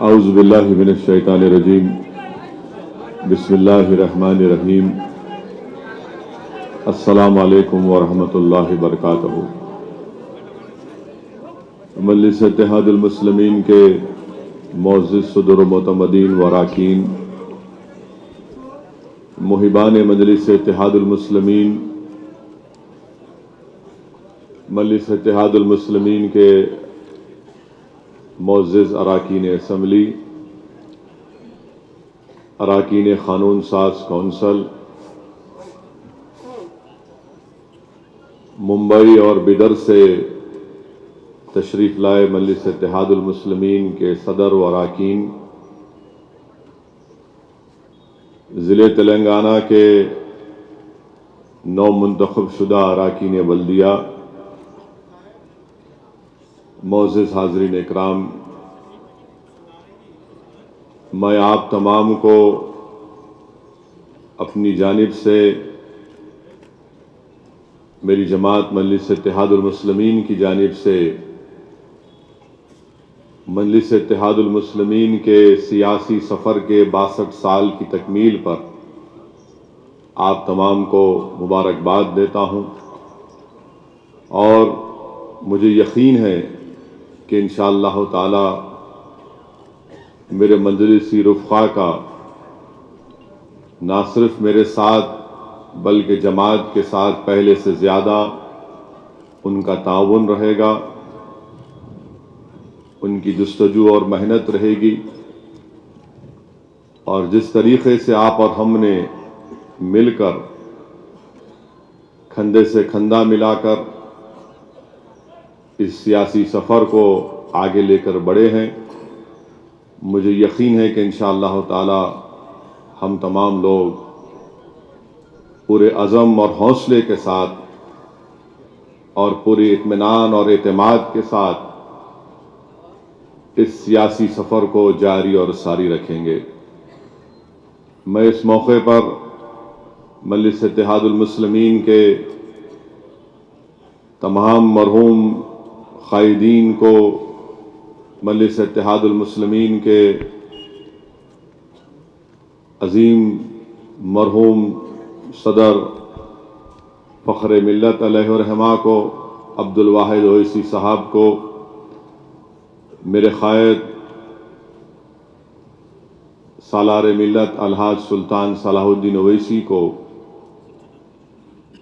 औज़ु बिल्लाहि मिनश शैतानिर रजीम। बिस्मिल्लाहिर रहमानिर रहीम। अस्सलामु अलैकुम व रहमतुल्लाहि व बरकातहू। मजलिस इत्तेहादुल मुस्लिमीन के मुअज़्ज़िज़ सदर व मुतमदीन व अरकान, मुहिबान मजलिस इत्तेहादुल मुस्लिमीन, मजलिस इत्तेहादुल मुस्लिमीन के मुअज़्ज़िज़ अरकान असम्बली, अरकान क़ानून साज़ कौंसल, मुंबई और बिदर से तशरीफ़ लाए मजलिस इत्तेहादुल मुस्लिमीन के सदर व अरकान, ज़िले तेलंगाना के नौ मुंतखब शुदा अरकान बल्दिया, मुअज़्ज़िज़ हाज़रीन इकराम, मैं आप तमाम को अपनी जानिब से मेरी जमात मजलिस इत्तेहादुल मुस्लिमीन की जानिब से मजलिस इत्तेहादुल मुस्लिमीन के सियासी सफ़र के 62 साल की तकमील पर आप तमाम को मुबारकबाद देता हूँ और मुझे यकीन है कि इंशाअल्लाह ताला मेरे मजलिसी रुफ़क़ा का ना सिर्फ मेरे साथ बल्कि जमात के साथ पहले से ज़्यादा उनका ताउन रहेगा, उनकी जुस्तजू और मेहनत रहेगी। और जिस तरीक़े से आप और हमने मिलकर कंधे से कंधा मिलाकर इस सियासी सफ़र को आगे लेकर बढ़े हैं, मुझे यकीन है कि इंशाअल्लाह ताला हम तमाम लोग पूरे अज़म और हौसले के साथ और पूरे इत्मीनान और एतमाद के साथ इस सियासी सफ़र को जारी और सारी रखेंगे। मैं इस मौके पर मजलिस इत्तेहादुल मुस्लिमीन के तमाम मरहूम क़ायदीन को, मजलिस इत्तेहादुल मुस्लिमीन के अज़ीम मरहूम सदर फ़ख्र मिल्लत अलैहिर्रहमा को, अब्दुल वाहिद ओवैसी साहब को, मेरे क़ायद सालार मिल्लत अलहाज सुल्तान सलाहुद्दीन ओवैसी को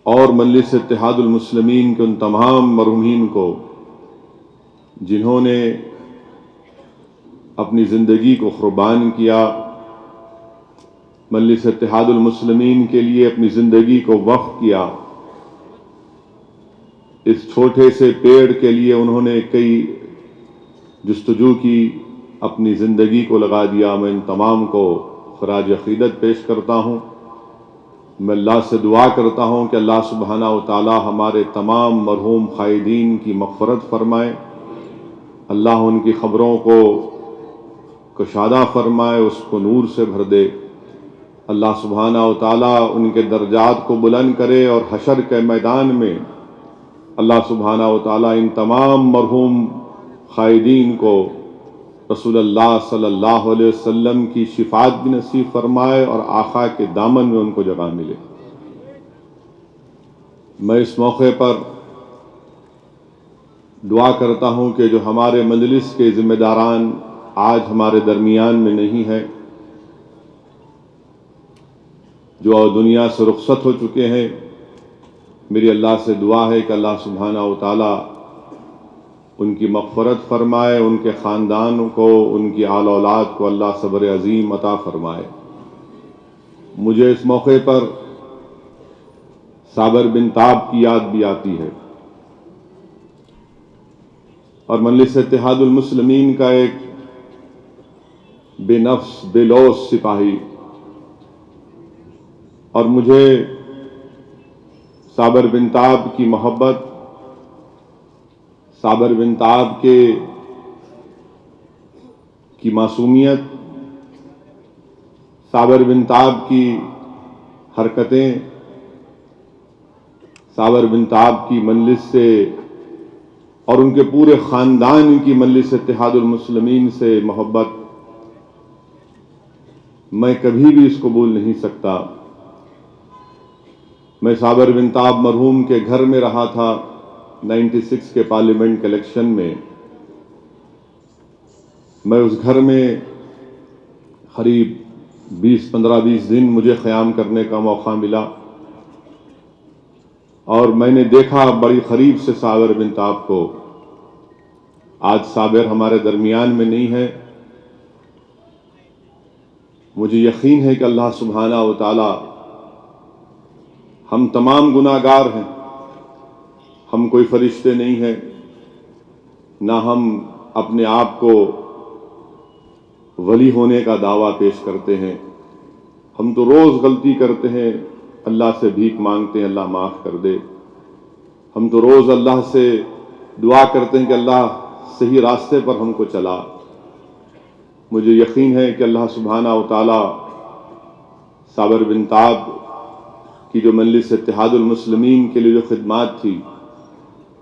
और मजलिस इत्तेहादुल मुस्लिमीन के उन तमाम मरहूमीन को जिन्होंने अपनी ज़िंदगी को क़ुर्बान किया, मजलिस इत्तेहादुल मुस्लिमीन के लिए अपनी ज़िंदगी को वक़्फ़ किया। इस छोटे से पेड़ के लिए उन्होंने कई जुस्तजू की, अपनी ज़िंदगी को लगा दिया। मैं इन तमाम को ख़राज अक़ीदत पेश करता हूँ। मैं अल्लाह से दुआ करता हूँ कि अल्लाह सुब्हानहू व तआला हमारे तमाम मरहूम क़ायदीन की मग़फ़िरत फ़रमाए, अल्लाह उनकी ख़बरों को कुशादा फ़रमाए, उसको नूर से भर दे। अल्लाह सुब्हानहू व तआला उनके दर्जात को बुलंद करे और हशर के मैदान में अल्लाह सुब्हानहू व तआला इन तमाम मरहूम क़ायदीन को रसूलुल्लाह सल्लल्लाहु अलैहि वसल्लम की शिफ़ाअत भी नसीब फरमाए और आका के दामन में उनको जगह मिले। मैं इस मौके पर दुआ करता हूँ कि जो हमारे मजलिस के ज़िम्मेदारान आज हमारे दरमियान में नहीं है, जो दुनिया से रुख़सत हो चुके हैं, मेरी अल्लाह से दुआ है कि अल्लाह सुब्हानहू व तआला उनकी मग़फ़िरत फ़रमाए, उनके ख़ानदान को, उनकी आल औलाद को अल्लाह सब्र अज़ीम अता फ़रमाए। मुझे इस मौके पर साबिर बिन ताब की याद भी आती है और मजलिस इत्तेहादुल मुस्लिमीन का एक बेनफ्स बेलौस सिपाही, और मुझे साबिर बिन ताब की मोहब्बत, साबिर बिन ताब की मासूमियत, साबिर बिन ताब की हरकतें, साबिर बिन ताब की मजलिस से और उनके पूरे ख़ानदान की मजलिस इत्तेहादुल मुस्लिमीन से मोहब्बत मैं कभी भी इसको भूल नहीं सकता। मैं साबर बिन ताब मरहूम के घर में रहा था 96 के पार्लियामेंट के इलेक्शन में। मैं उस घर में करीब 15-20 दिन मुझे क़याम करने का मौका मिला और मैंने देखा बड़ी करीब से साबर बिन ताब को। आज साबिर हमारे दरमियान में नहीं है। मुझे यकीन है कि अल्लाह सुब्हाना व तआला, हम तमाम गुनाहगार हैं, हम कोई फरिश्ते नहीं हैं, ना हम अपने आप को वली होने का दावा पेश करते हैं। हम तो रोज़ गलती करते हैं, अल्लाह से भीख मांगते हैं अल्लाह माफ़ कर दे। हम तो रोज़ अल्लाह से दुआ करते हैं कि अल्लाह सही रास्ते पर हमको चला। मुझे यकीन है कि अल्लाह सुब्हाना व तआला साबर बिन ताब की जो मजलिस इत्तेहादुल मुस्लिमीन के लिए जो खिदमात थी,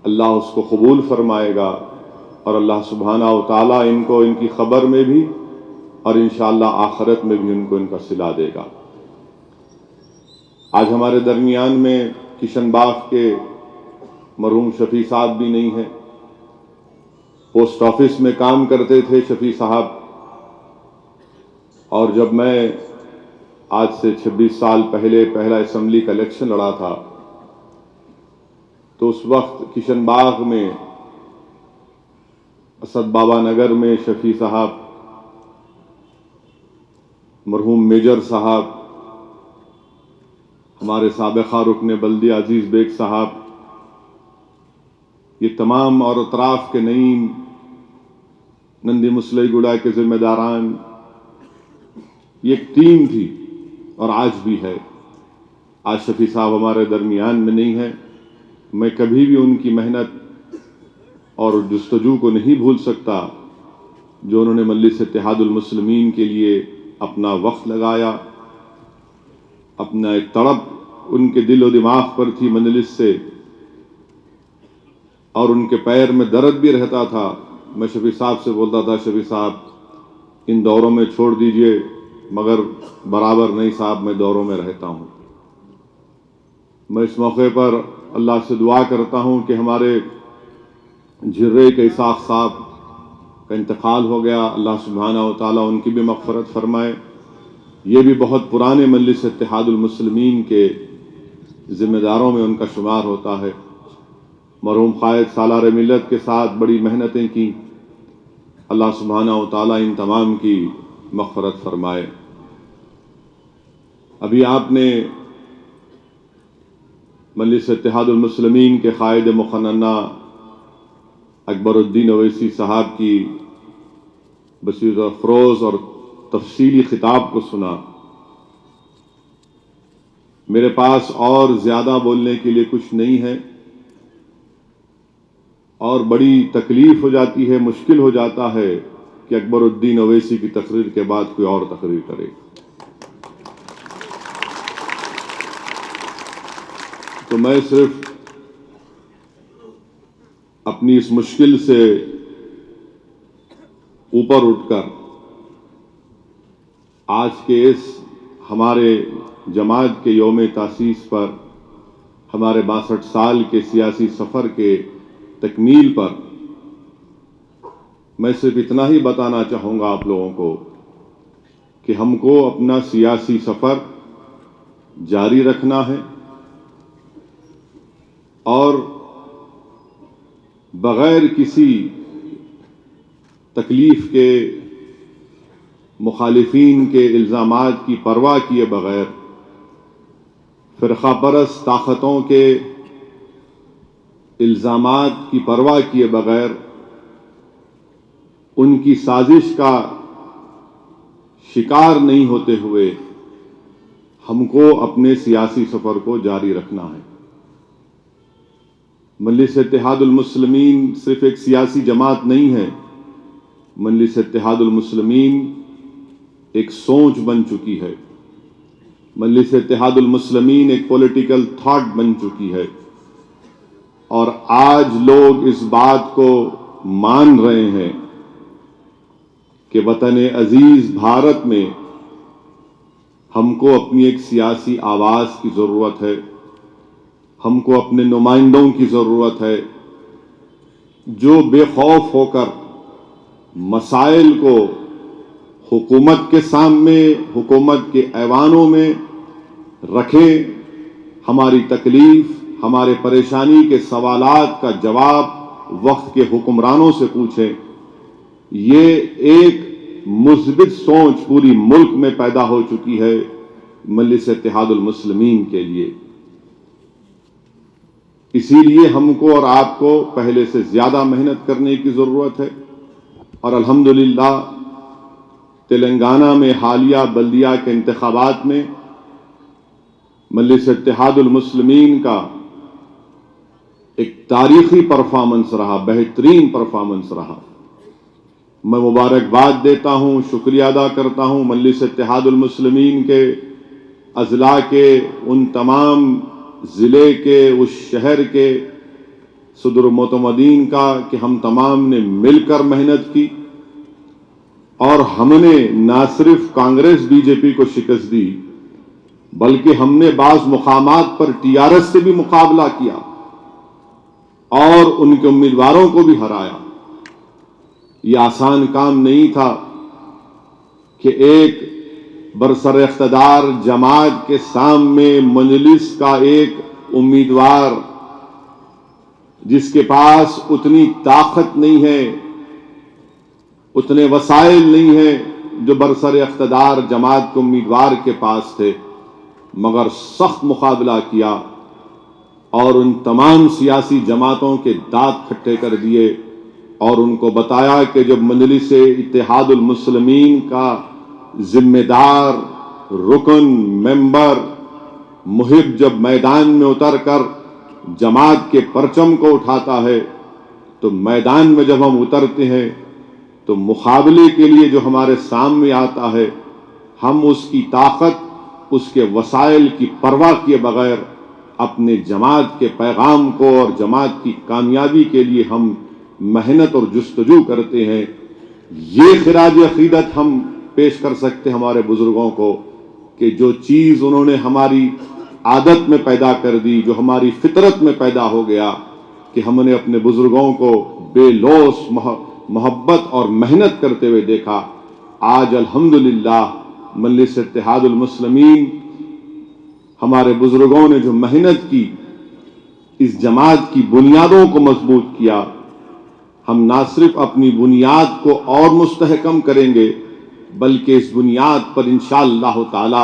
अल्लाह उसको कबूल फरमाएगा और अल्लाह सुब्हाना व तआला इनको इनकी खबर में भी और इंशाअल्लाह आखिरत में भी उनको इनका सिला देगा। आज हमारे दरमियान में किशनबाग के मरहूम शफी साहब भी नहीं है। पोस्ट ऑफिस में काम करते थे शफी साहब, और जब मैं आज से 26 साल पहले पहला असम्बली का इलेक्शन लड़ा था तो उस वक्त किशनबाग में असद बाबा नगर में शफी साहब, मरहूम मेजर साहब, हमारे साबिक़ा रुकन बल्दिया अजीज़ बेग साहब, ये तमाम और अतराफ़ के नईम नंदी मुसलईगुड़ा के ज़िम्मेदारान, ये एक टीम थी और आज भी है। आज शफी साहब हमारे दरमियान में नहीं है। मैं कभी भी उनकी मेहनत और जुस्तजू को नहीं भूल सकता जो उन्होंने मजलिस इत्तेहादुल मुस्लिमीन के लिए अपना वक्त लगाया। अपना एक तड़प उनके दिल और दिमाग पर थी मजलिस से, और उनके पैर में दर्द भी रहता था। मैं शफी साहब से बोलता था, शफी साहब इन दौरों में छोड़ दीजिए, मगर बराबर नहीं साहब, मैं दौरों में रहता हूँ। मैं इस मौके पर अल्लाह से दुआ करता हूँ कि हमारे झिर्रे के इसाक साहब का इंतकाल हो गया, अल्लाह सुब्हाना व तआला उनकी भी मग़फ़िरत फरमाए। ये भी बहुत पुराने मजलिस इत्तेहादुल मुस्लिमीन के ज़िम्मेदारों में उनका शुमार होता है। मरहूम क़ायद सालार मिल्लत के साथ बड़ी मेहनतें की, अल्लाह सुब्हाना व तआला इन तमाम की मग़फ़िरत फरमाए। अभी आपने मजलिस इत्तेहादुल मुस्लिमीन के क़ायद मुक़न्नना अकबरुद्दीन अवैसी साहब की बसीरत अफ़रोज़ और तफसीली खिताब को सुना। मेरे पास और ज़्यादा बोलने के लिए कुछ नहीं है और बड़ी तकलीफ हो जाती है, मुश्किल हो जाता है कि अकबरुद्दीन अवैसी की तकरीर के बाद कोई और तकरीर करे। तो मैं सिर्फ अपनी इस मुश्किल से ऊपर उठकर आज के इस हमारे जमात के यौम तासीस पर, हमारे 62 साल के सियासी सफ़र के तकमील पर, मैं सिर्फ इतना ही बताना चाहूँगा आप लोगों को कि हमको अपना सियासी सफ़र जारी रखना है और बग़ैर किसी तकलीफ़ के, मुखालिफीन के इल्ज़ामात की परवाह किए बग़ैर, फ़िरक़ा परस्त ताक़तों के इल्ज़ामात की परवाह किए बग़ैर, उनकी साजिश का शिकार नहीं होते हुए हमको अपने सियासी सफ़र को जारी रखना है। मजलिस इत्तेहादुल मुस्लिमीन सिर्फ एक सियासी जमात नहीं है। मजलिस इत्तेहादुल मुस्लिमीन एक सोच बन चुकी है। मजलिस इत्तेहादुल मुस्लिमीन एक पॉलिटिकल थॉट बन चुकी है और आज लोग इस बात को मान रहे हैं कि वतन अजीज भारत में हमको अपनी एक सियासी आवाज़ की ज़रूरत है, हमको अपने नुमाइंदों की ज़रूरत है जो बेखौफ होकर मसाइल को हुकूमत के सामने, हुकूमत के ऐवानों में रखें, हमारी तकलीफ, हमारे परेशानी के सवालात का जवाब वक्त के हुक्मरानों से पूछें। ये एक मुस्बित सोच पूरी मुल्क में पैदा हो चुकी है मजलिस इत्तेहादुल मुस्लिमीन के लिए। इसीलिए हमको और आपको पहले से ज्यादा मेहनत करने की जरूरत है। और अल्हम्दुलिल्लाह तेलंगाना में हालिया बल्दिया के इंतखाबात में मजलिस इत्तेहादुल मुस्लिमीन का एक तारीखी परफॉर्मेंस रहा, बेहतरीन परफॉर्मेंस रहा। मैं मुबारकबाद देता हूं, शुक्रिया अदा करता हूं मजलिस इत्तेहादुल मुस्लिमीन के अजला के, उन तमाम ज़िले के, उस शहर के सदर मोतमदीन का कि हम तमाम ने मिलकर मेहनत की और हमने ना सिर्फ कांग्रेस बीजेपी को शिकस्त दी बल्कि हमने बाज़ मुकामात पर टीआरएस से भी मुकाबला किया और उनके उम्मीदवारों को भी हराया। ये आसान काम नहीं था कि एक बरसर इख्तदार जमात के सामने मजलिस का एक उम्मीदवार जिसके पास उतनी ताकत नहीं है, उतने वसाइल नहीं है जो बरसर इख्तदार जमात के उम्मीदवार के पास थे, मगर सख्त मुकाबला किया और उन तमाम सियासी जमातों के दांत खट्टे कर दिए और उनको बताया कि जब मजलिस इत्तेहादुल मुस्लिमीन का जिम्मेदार रुकन मेंबर मुहिब जब मैदान में उतरकर जमात के परचम को उठाता है तो मैदान में जब हम उतरते हैं तो मुकाबले के लिए जो हमारे सामने आता है हम उसकी ताकत, उसके वसाइल की परवाह किए बगैर अपने जमात के पैगाम को और जमात की कामयाबी के लिए हम मेहनत और जुस्तजू करते हैं। ये खिराज अकीदत हम पेश कर सकते हैं हमारे बुजुर्गों को कि जो चीज़ उन्होंने हमारी आदत में पैदा कर दी, जो हमारी फितरत में पैदा हो गया कि हमने अपने बुजुर्गों को बेलौस मोहब्बत और मेहनत करते हुए देखा। आज अल्हम्दुलिल्लाह मजलिस इत्तेहादुल मुस्लिमीन, हमारे बुजुर्गों ने जो मेहनत की, इस जमात की बुनियादों को मजबूत किया। हम ना सिर्फ अपनी बुनियाद को और मुस्तहकम करेंगे बल्कि इस बुनियाद पर इंशाअल्लाह ताला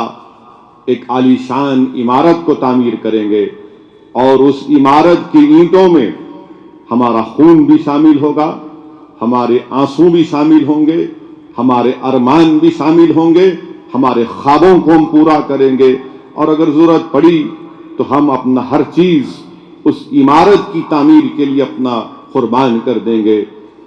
एक आलीशान इमारत को तामीर करेंगे और उस इमारत की ईंटों में हमारा खून भी शामिल होगा, हमारे आंसू भी शामिल होंगे, हमारे अरमान भी शामिल होंगे, हमारे ख्वाबों को हम पूरा करेंगे और अगर जरूरत पड़ी तो हम अपना हर चीज उस इमारत की तामीर के लिए अपना कुर्बान कर देंगे।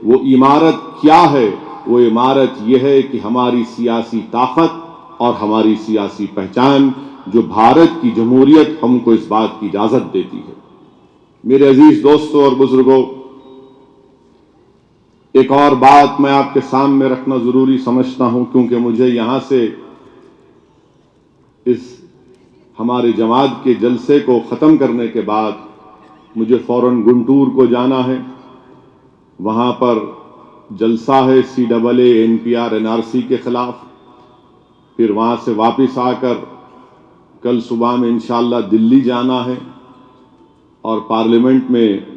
वो इमारत क्या है? वो इमारत यह है कि हमारी सियासी ताकत और हमारी सियासी पहचान, जो भारत की जमहूरियत हमको इस बात की इजाजत देती है। मेरे अजीज दोस्तों और बुजुर्गों, एक और बात मैं आपके सामने रखना जरूरी समझता हूं क्योंकि मुझे यहां से इस हमारे जमात के जलसे को ख़त्म करने के बाद मुझे फ़ौरन गुंटूर को जाना है। वहाँ पर जलसा है CAA NPR NRC के ख़िलाफ़। फिर वहाँ से वापस आकर कल सुबह में इंशाअल्लाह दिल्ली जाना है और पार्लियामेंट में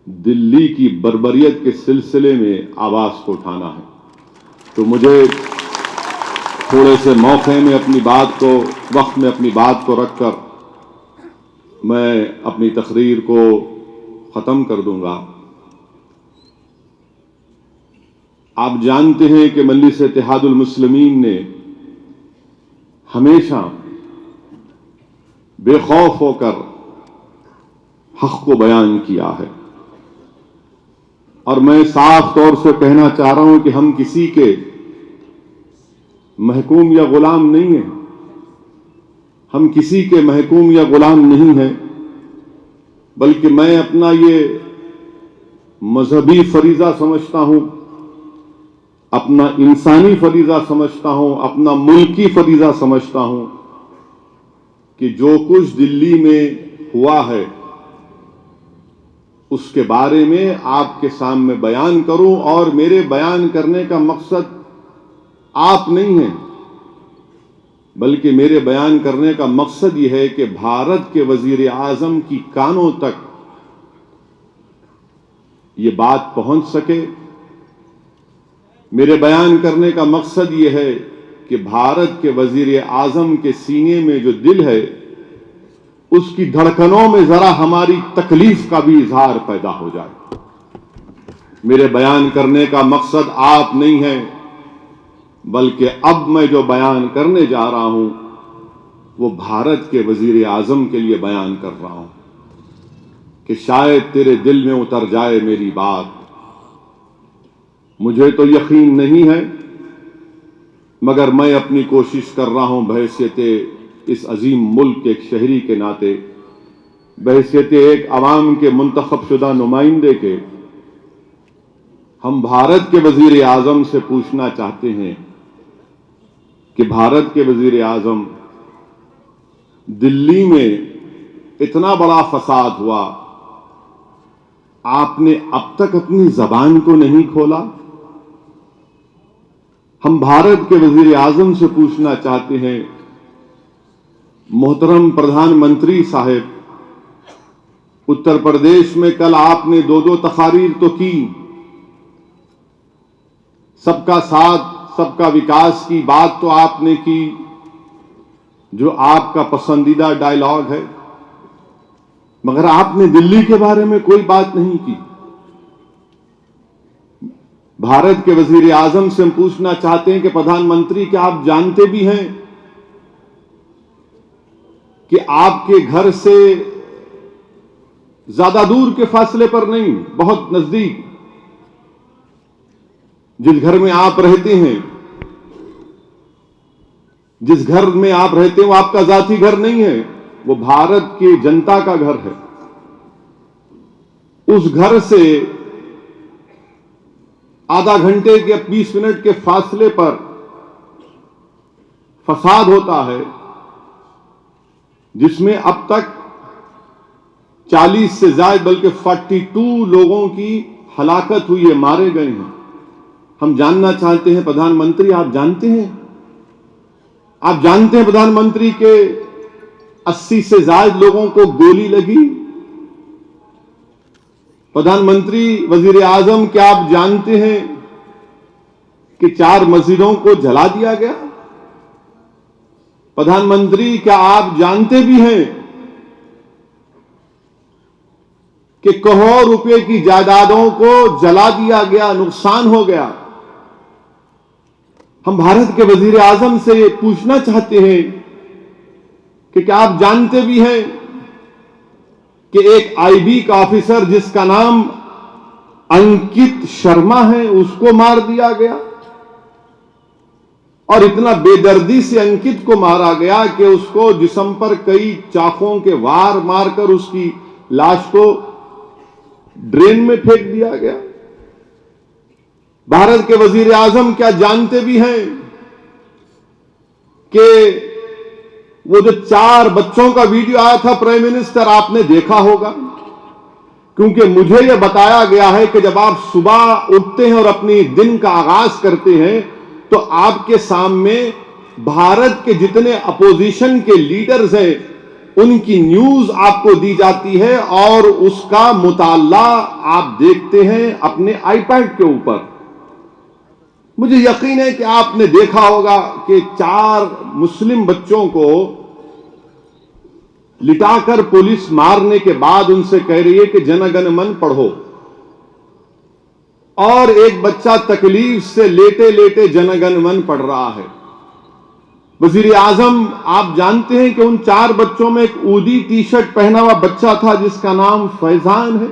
दिल्ली की बर्बरियत के सिलसिले में आवाज़ को उठाना है। तो मुझे थोड़े से मौके में अपनी बात को, वक्त में अपनी बात को रखकर मैं अपनी तकरीर को ख़त्म कर दूंगा। आप जानते हैं कि मजलिस इत्तेहादुल मुस्लिमीन ने हमेशा बेखौफ होकर हक़ को बयान किया है और मैं साफ तौर से कहना चाह रहा हूं कि हम किसी के महकूम या गुलाम नहीं हैं। हम किसी के महकूम या गुलाम नहीं हैं, बल्कि मैं अपना ये मजहबी फरीजा समझता हूं अपना इंसानी फरीजा समझता हूं, अपना मुल्की फरीजा समझता हूं कि जो कुछ दिल्ली में हुआ है उसके बारे में आपके सामने बयान करूं। और मेरे बयान करने का मकसद आप नहीं है, बल्कि मेरे बयान करने का मकसद यह है कि भारत के वजीर आजम की कानों तक ये बात पहुंच सके। मेरे बयान करने का मकसद ये है कि भारत के वजीर आजम के सीने में जो दिल है उसकी धड़कनों में जरा हमारी तकलीफ का भी इजहार पैदा हो जाए। मेरे बयान करने का मकसद आप नहीं है, बल्कि अब मैं जो बयान करने जा रहा हूं वो भारत के वजीर आजम के लिए बयान कर रहा हूं कि शायद तेरे दिल में उतर जाए मेरी बात। मुझे तो यकीन नहीं है, मगर मैं अपनी कोशिश कर रहा हूं बहैसियते इस अजीम मुल्क के एक शहरी के नाते, बहैसियते एक अवाम के मुंतखब शुदा नुमाइंदे के, हम भारत के वजीर आजम से पूछना चाहते हैं कि भारत के वजीर आजम, दिल्ली में इतना बड़ा फसाद हुआ, आपने अब तक अपनी जबान को नहीं खोला। हम भारत के वजीर आजम से पूछना चाहते हैं, मोहतरम प्रधानमंत्री साहब, उत्तर प्रदेश में कल आपने दो तकारीर तो की, सबका साथ सबका विकास की बात तो आपने की, जो आपका पसंदीदा डायलॉग है, मगर आपने दिल्ली के बारे में कोई बात नहीं की। भारत के वजीर आजम से हम पूछना चाहते हैं कि प्रधानमंत्री, क्या आप जानते भी हैं कि आपके घर से ज्यादा दूर के फासले पर नहीं, बहुत नजदीक, जिस घर में आप रहते हैं, जिस घर में आप रहते हैं वो आपका जाती घर नहीं है, वो भारत की जनता का घर है। उस घर से आधा घंटे के 20 मिनट के फासले पर फसाद होता है, जिसमें अब तक 40 से ज्यादा बल्कि 42 लोगों की हलाकत हुई है, मारे गए हैं। हम जानना चाहते हैं प्रधानमंत्री, आप जानते हैं प्रधानमंत्री के 80 से ज्यादा लोगों को गोली लगी? प्रधानमंत्री वजीर आजम, क्या आप जानते हैं कि 4 मस्जिदों को जला दिया गया? प्रधानमंत्री, क्या आप जानते भी हैं कि करोड़ों रुपए की जायदादों को जला दिया गया, नुकसान हो गया? हम भारत के वजीर आजम से पूछना चाहते हैं कि क्या आप जानते भी हैं कि एक आईबी का ऑफिसर जिसका नाम अंकित शर्मा है, उसको मार दिया गया, और इतना बेदर्दी से अंकित को मारा गया कि उसको जिस्म पर कई चाकों के वार मारकर उसकी लाश को ड्रेन में फेंक दिया गया। भारत के वजीर आजम क्या जानते भी हैं कि वो जो 4 बच्चों का वीडियो आया था प्राइम मिनिस्टर, आपने देखा होगा, क्योंकि मुझे यह बताया गया है कि जब आप सुबह उठते हैं और अपनी दिन का आगाज करते हैं तो आपके सामने भारत के जितने अपोजिशन के लीडर्स हैं उनकी न्यूज आपको दी जाती है और उसका मुताला आप देखते हैं अपने आईपैड के ऊपर। मुझे यकीन है कि आपने देखा होगा कि 4 मुस्लिम बच्चों को लिटाकर पुलिस मारने के बाद उनसे कह रही है कि जनगण मन पढ़ो, और एक बच्चा तकलीफ से लेटे लेटे जनगण मन पढ़ रहा है। वजीर आजम, आप जानते हैं कि उन 4 बच्चों में एक ऊदी टी शर्ट पहना हुआ बच्चा था जिसका नाम फैजान है।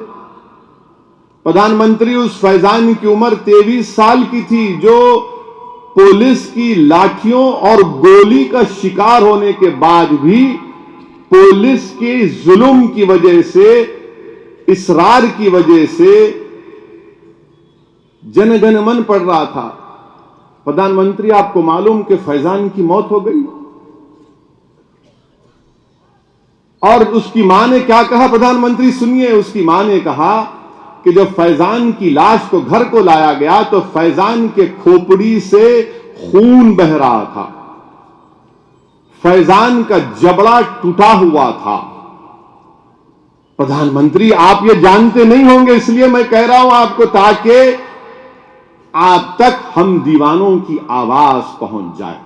प्रधानमंत्री, उस फैजान की उम्र 23 साल की थी, जो पुलिस की लाठियों और गोली का शिकार होने के बाद भी पुलिस के जुल्म की वजह से, इसरार की वजह से जनगण मन पढ़ रहा था। प्रधानमंत्री, आपको मालूम कि फैजान की मौत हो गई? और उसकी मां ने क्या कहा? प्रधानमंत्री सुनिए, उसकी मां ने कहा कि जब फैजान की लाश को घर को लाया गया तो फैजान के खोपड़ी से खून बह रहा था, फैजान का जबड़ा टूटा हुआ था। प्रधानमंत्री, आप ये जानते नहीं होंगे, इसलिए मैं कह रहा हूं आपको, ताकि आप तक हम दीवानों की आवाज पहुंच जाए।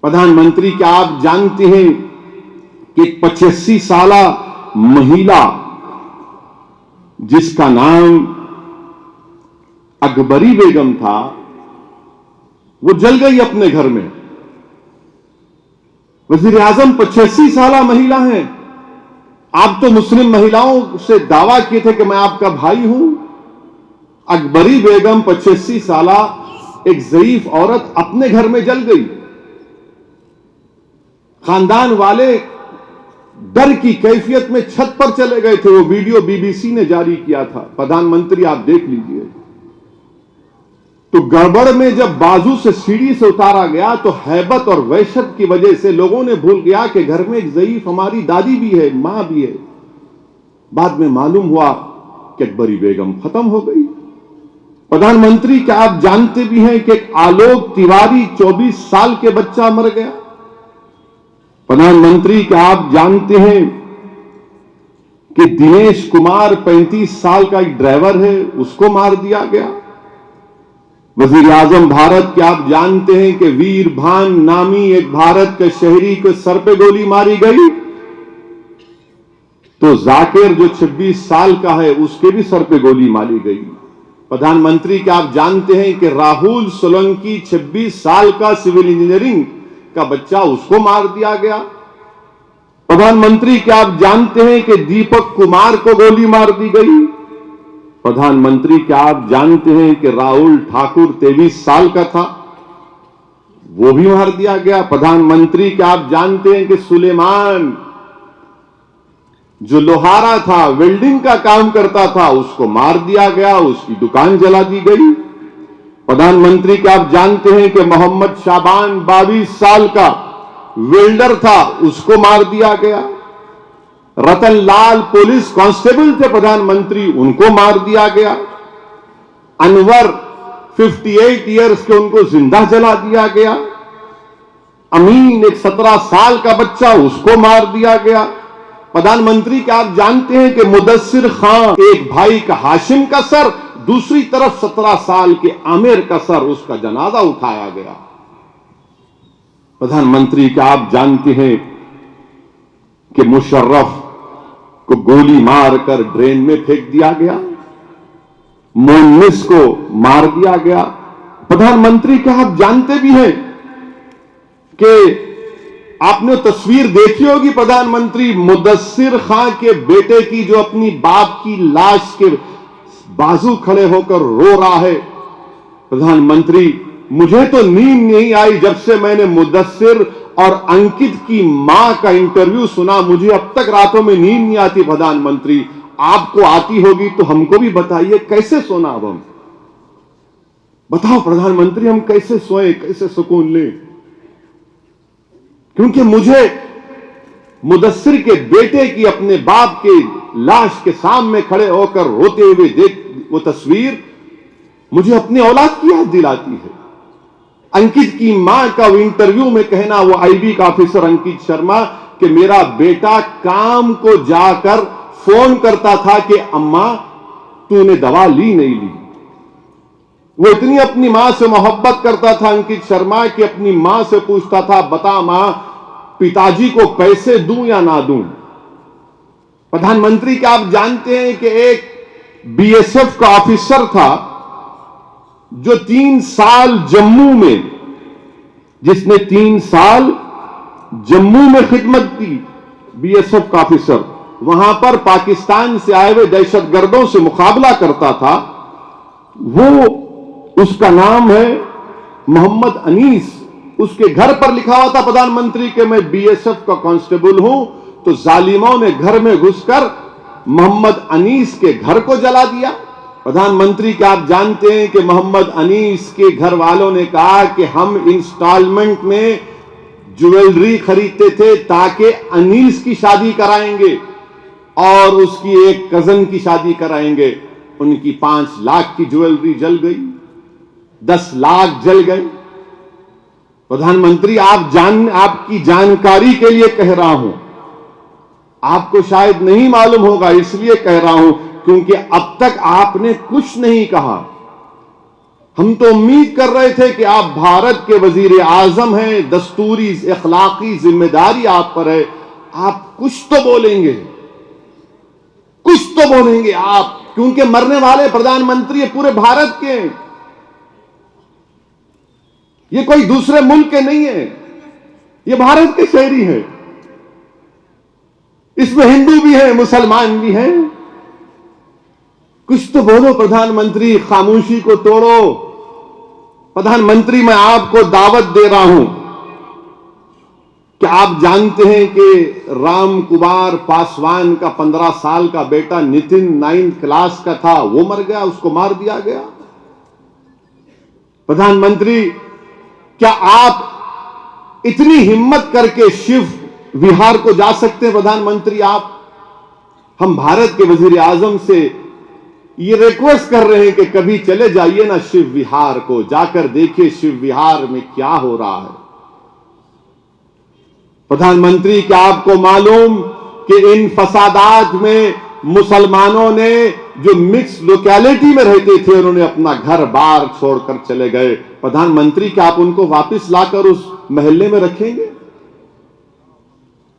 प्रधानमंत्री, क्या आप जानते हैं कि 85 साला महिला जिसका नाम अकबरी बेगम था, वो जल गई अपने घर में। वजीर आजम 85 साला महिला हैं। आप तो मुस्लिम महिलाओं से दावा किए थे कि मैं आपका भाई हूं। अकबरी बेगम 85 साला एक ज़ईफ औरत अपने घर में जल गई। खानदान वाले डर की कैफियत में छत पर चले गए थे। वो वीडियो बीबीसी ने जारी किया था। प्रधानमंत्री, आप देख लीजिए। तो गड़बड़ में जब बाजू से सीढ़ी से उतारा गया तो हैबत और वहशत की वजह से लोगों ने भूल गया कि घर में एक ज़ईफ हमारी दादी भी है, मां भी है। बाद में मालूम हुआ कि अकबरी बेगम खत्म हो गई। प्रधानमंत्री, क्या आप जानते भी हैं कि एक आलोक तिवारी 24 साल के बच्चा मर गया? प्रधानमंत्री, क्या आप जानते हैं कि दिनेश कुमार 35 साल का एक ड्राइवर है, उसको मार दिया गया? वजीर आजम भारत, क्या आप जानते हैं कि वीर भान नामी एक भारत के शहरी के सर पे गोली मारी गई? तो जाकिर जो 26 साल का है, उसके भी सर पे गोली मारी गई। प्रधानमंत्री, क्या आप जानते हैं कि राहुल सोलंकी 26 साल का सिविल इंजीनियरिंग का बच्चा, उसको मार दिया गया? प्रधानमंत्री, क्या आप जानते हैं कि दीपक कुमार को गोली मार दी गई? प्रधानमंत्री, क्या आप जानते हैं कि राहुल ठाकुर 23 साल का था, वो भी मार दिया गया? प्रधानमंत्री, क्या आप जानते हैं कि सुलेमान जो लोहारा था, वेल्डिंग का काम करता था, उसको मार दिया गया, उसकी दुकान जला दी गई? प्रधानमंत्री, क्या आप जानते हैं कि मोहम्मद शाबान 22 साल का वेल्डर था, उसको मार दिया गया? रतन लाल पुलिस कांस्टेबल थे प्रधानमंत्री, उनको मार दिया गया। अनवर 58 इयर्स के, उनको जिंदा जला दिया गया। अमीन एक 17 साल का बच्चा, उसको मार दिया गया। प्रधानमंत्री, क्या आप जानते हैं कि मुदस्सिर खान एक भाई का हाशिम का सर, दूसरी तरफ 17 साल के आमिर का सर, उसका जनाजा उठाया गया? प्रधानमंत्री, क्या आप जानते हैं कि मुशर्रफ को गोली मारकर ड्रेन में फेंक दिया गया? मोनिस को मार दिया गया? प्रधानमंत्री, क्या आप जानते भी हैं कि आपने तस्वीर देखी होगी प्रधानमंत्री, मुदस्सिर खान के बेटे की, जो अपनी बाप की लाश के बाजू खड़े होकर रो रहा है। प्रधानमंत्री, मुझे तो नींद नहीं आई जब से मैंने मुदस्सिर और अंकित की मां का इंटरव्यू सुना। मुझे अब तक रातों में नींद नहीं आती। प्रधानमंत्री, आपको आती होगी तो हमको भी बताइए, कैसे सोना? अब हम बताओ प्रधानमंत्री, हम कैसे सोएं, कैसे सुकून लें? क्योंकि मुझे मुदस्सिर के बेटे की अपने बाप के लाश के सामने खड़े होकर रोते हुए देख वो तस्वीर मुझे अपनी औलाद की याद दिलाती है। अंकित की मां का इंटरव्यू में कहना, वो आईबी का ऑफिसर अंकित शर्मा, कि मेरा बेटा काम को जाकर फोन करता था कि अम्मा तूने दवा ली नहीं ली। वो इतनी अपनी मां से मोहब्बत करता था अंकित शर्मा कि अपनी मां से पूछता था, बता मां, पिताजी को पैसे दूं या ना दूं? प्रधानमंत्री, क्या आप जानते हैं कि एक बीएसएफ का ऑफिसर था जो 3 साल जम्मू में, जिसने 3 साल जम्मू में खिदमत की, बीएसएफ का ऑफिसर, वहां पर पाकिस्तान से आए हुए दहशतगर्दों से मुकाबला करता था। वो, उसका नाम है मोहम्मद अनीस। उसके घर पर लिखा हुआ था प्रधानमंत्री कि मैं बीएसएफ का कांस्टेबल हूं। तो जालिमों ने घर में घुसकर मोहम्मद अनीस के घर को जला दिया। प्रधानमंत्री, क्या आप जानते हैं कि मोहम्मद अनीस के घर वालों ने कहा कि हम इंस्टॉलमेंट में ज्वेलरी खरीदते थे ताकि अनीस की शादी कराएंगे और उसकी एक कजन की शादी कराएंगे। उनकी 5 लाख की ज्वेलरी जल गई, 10 लाख जल गए। प्रधानमंत्री, आपकी जानकारी के लिए कह रहा हूं, आपको शायद नहीं मालूम होगा इसलिए कह रहा हूं क्योंकि अब तक आपने कुछ नहीं कहा। हम तो उम्मीद कर रहे थे कि आप भारत के वजीर आजम हैं, दस्तूरी अखलाकी जिम्मेदारी आप पर है, आप कुछ तो बोलेंगे, कुछ तो बोलेंगे आप, क्योंकि मरने वाले प्रधानमंत्री पूरे भारत के हैं, ये कोई दूसरे मुल्क के नहीं है, ये भारत के शहरी हैं। इसमें हिंदू भी हैं, मुसलमान भी हैं। कुछ तो बोलो प्रधानमंत्री, खामोशी को तोड़ो। प्रधानमंत्री, मैं आपको दावत दे रहा हूं कि आप जानते हैं कि राम कुमार पासवान का 15 साल का बेटा नितिन 9th क्लास का था, वो मर गया, उसको मार दिया गया। प्रधानमंत्री, क्या आप इतनी हिम्मत करके शिव विहार को जा सकते हैं? प्रधानमंत्री, आप, हम भारत के वजीर आजम से ये रिक्वेस्ट कर रहे हैं कि कभी चले जाइए ना शिव विहार को, जाकर देखिए शिव विहार में क्या हो रहा है। प्रधानमंत्री, क्या आपको मालूम कि इन फसादात में मुसलमानों ने जो मिक्स लोकेलिटी में रहते थे उन्होंने अपना घर बार छोड़कर चले गए। प्रधानमंत्री, क्या आप उनको वापस लाकर उस मोहल्ले में रखेंगे?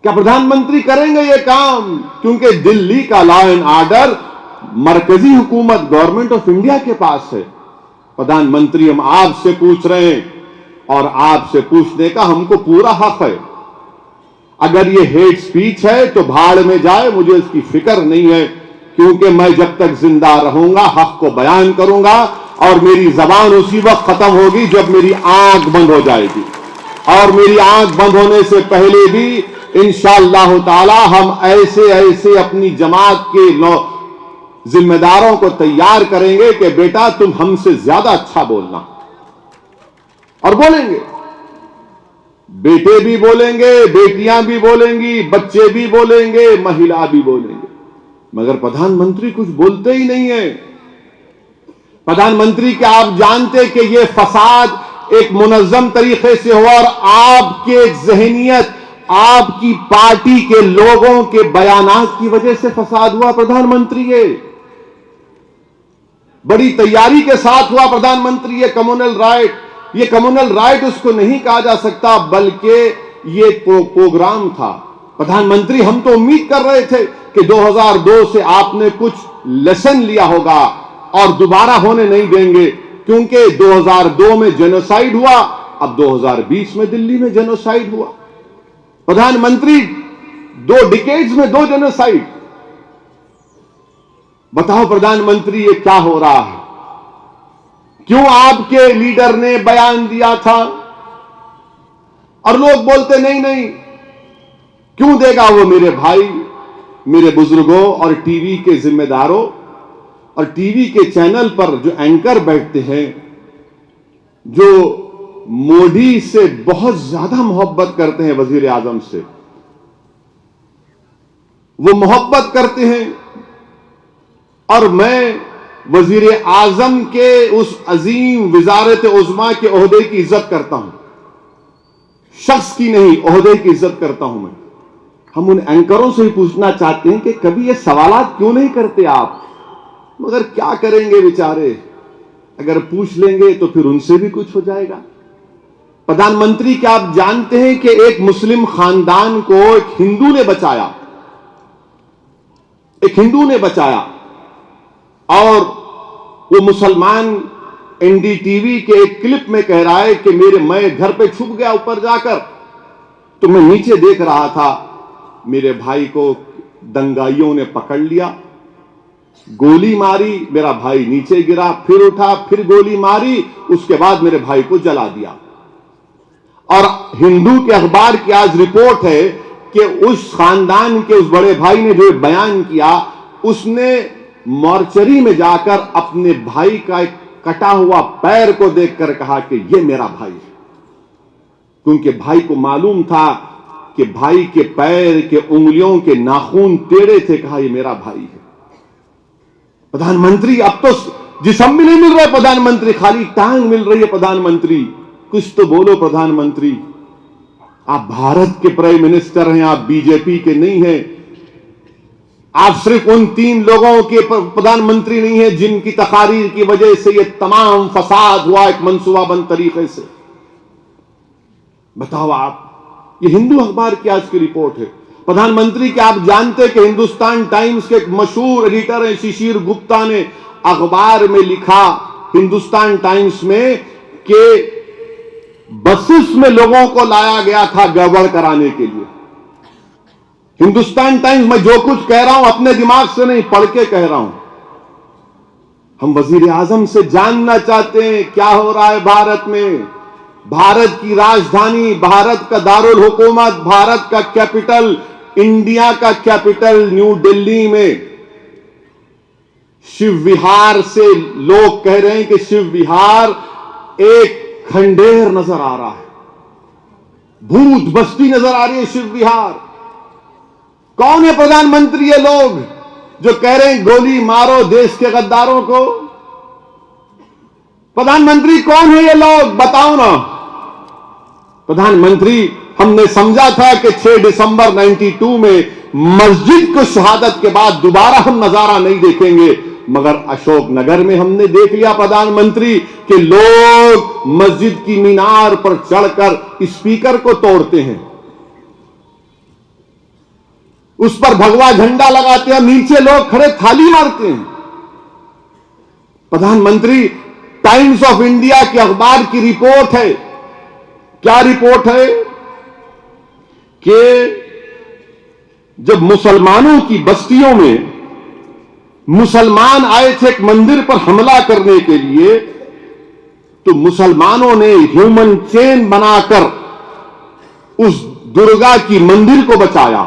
क्या प्रधानमंत्री करेंगे ये काम? क्योंकि दिल्ली का लॉ एंड ऑर्डर मरकजी हुकूमत, गवर्नमेंट ऑफ इंडिया के पास है। प्रधानमंत्री, हम आपसे पूछ रहे हैं और आपसे पूछने का हमको पूरा हक है। अगर ये हेट स्पीच है तो भाड़ में जाए, मुझे इसकी फिक्र नहीं है, क्योंकि मैं जब तक जिंदा रहूंगा हक को बयान करूंगा और मेरी जबान उसी वक्त खत्म होगी जब मेरी आंख बंद हो जाएगी। और मेरी आंख बंद होने से पहले भी इंशाअल्लाह ताला हम ऐसे ऐसे अपनी जमात के जिम्मेदारों को तैयार करेंगे कि बेटा तुम हमसे ज्यादा अच्छा बोलना, और बोलेंगे। बेटे भी बोलेंगे, बेटियां भी बोलेंगी, बच्चे भी बोलेंगे, महिला भी बोलेंगे, मगर प्रधानमंत्री कुछ बोलते ही नहीं है। प्रधानमंत्री, क्या आप जानते कि यह फसाद एक मुनज्जम तरीके से हुआ और आपके जहनियत, आपकी पार्टी के लोगों के बयानात की वजह से फसाद हुआ? प्रधानमंत्री, ये बड़ी तैयारी के साथ हुआ। प्रधानमंत्री, ये कम्युनल राइट, ये कम्युनल राइट उसको नहीं कहा जा सकता, बल्कि ये प्रोग्राम था। प्रधानमंत्री, हम तो उम्मीद कर रहे थे कि 2002 से आपने कुछ लेसन लिया होगा और दोबारा होने नहीं देंगे, क्योंकि 2002 में जेनोसाइड हुआ, अब 2020 में दिल्ली में जेनोसाइड हुआ। प्रधानमंत्री, 2 डिकेड्स में 2 जेनोसाइड। बताओ प्रधानमंत्री, ये क्या हो रहा है? क्यों आपके लीडर ने बयान दिया था और लोग बोलते नहीं नहीं, क्यों देगा वो? मेरे भाई, मेरे बुजुर्गों और टीवी के जिम्मेदारों और टीवी के चैनल पर जो एंकर बैठते हैं, जो मोदी से बहुत ज्यादा मोहब्बत करते हैं, वजीर आजम से वो मोहब्बत करते हैं, और मैं वजीर आजम के उस अजीम वजारत उज़्मा के ओहदे की इज्जत करता हूं, शख्स की नहीं, ओहदे की इज्जत करता हूं मैं। हम उन एंकरों से ही पूछना चाहते हैं कि कभी ये सवालात क्यों नहीं करते आप? मगर क्या करेंगे बेचारे, अगर पूछ लेंगे तो फिर उनसे भी कुछ हो जाएगा। प्रधानमंत्री, क्या आप जानते हैं कि एक मुस्लिम खानदान को एक हिंदू ने बचाया, एक हिंदू ने बचाया, और वो मुसलमान एनडीटीवी के एक क्लिप में कह रहा है कि मैं घर पे छुप गया ऊपर जाकर, तो मैं नीचे देख रहा था, मेरे भाई को दंगाइयों ने पकड़ लिया, गोली मारी, मेरा भाई नीचे गिरा, फिर उठा, फिर गोली मारी, उसके बाद मेरे भाई को जला दिया। और हिंदू के अखबार की आज रिपोर्ट है कि उस खानदान के उस बड़े भाई ने जो बयान किया, उसने मॉर्चरी में जाकर अपने भाई का एक कटा हुआ पैर को देखकर कहा कि यह मेरा भाई है, क्योंकि भाई को मालूम था कि भाई के पैर के उंगलियों के नाखून टेढ़े थे। कहा यह मेरा भाई है। प्रधानमंत्री अब तो जिस्म भी नहीं मिल रहा है, प्रधानमंत्री खाली टांग मिल रही है। प्रधानमंत्री कुछ तो बोलो। प्रधानमंत्री आप भारत के प्राइम मिनिस्टर हैं, आप बीजेपी के नहीं हैं। आप सिर्फ उन 3 लोगों के प्रधानमंत्री नहीं है जिनकी तकारीर की वजह से यह तमाम फसाद हुआ एक मंसूबाबंद तरीके से। बताओ आप, ये हिंदू अखबार की आज की रिपोर्ट है। प्रधानमंत्री के आप जानते हैं कि हिंदुस्तान टाइम्स के एक मशहूर एडिटर हैं शिशिर गुप्ता ने अखबार में लिखा, हिंदुस्तान टाइम्स में, कि बसेस में लोगों को लाया गया था गड़बड़ कराने के लिए। हिंदुस्तान टाइम्स में जो कुछ कह रहा हूं अपने दिमाग से नहीं, पढ़ के कह रहा हूं। हम वजीर आजम से जानना चाहते हैं क्या हो रहा है भारत में। भारत की राजधानी, भारत का दारुल हुकूमत, भारत का कैपिटल, इंडिया का कैपिटल न्यू दिल्ली में शिव विहार से लोग कह रहे हैं कि शिव विहार एक खंडेर नजर आ रहा है, भूत बस्ती नजर आ रही है शिव विहार। कौन है प्रधानमंत्री? ये लोग जो कह रहे हैं गोली मारो देश के गद्दारों को। प्रधानमंत्री कौन है ये लोग? बताओ ना। प्रधानमंत्री, हमने समझा था कि 6 दिसंबर 92 में मस्जिद को शहादत के बाद दोबारा हम नजारा नहीं देखेंगे, मगर अशोकनगर में हमने देख लिया प्रधानमंत्री कि लोग मस्जिद की मीनार पर चढ़कर स्पीकर को तोड़ते हैं, उस पर भगवा झंडा लगाते हैं, नीचे लोग खड़े थाली मारते हैं। प्रधानमंत्री, टाइम्स ऑफ इंडिया के अखबार की रिपोर्ट है। क्या रिपोर्ट है? कि जब मुसलमानों की बस्तियों में मुसलमान आए थे एक मंदिर पर हमला करने के लिए, तो मुसलमानों ने ह्यूमन चेन बनाकर उस दुर्गा की मंदिर को बचाया।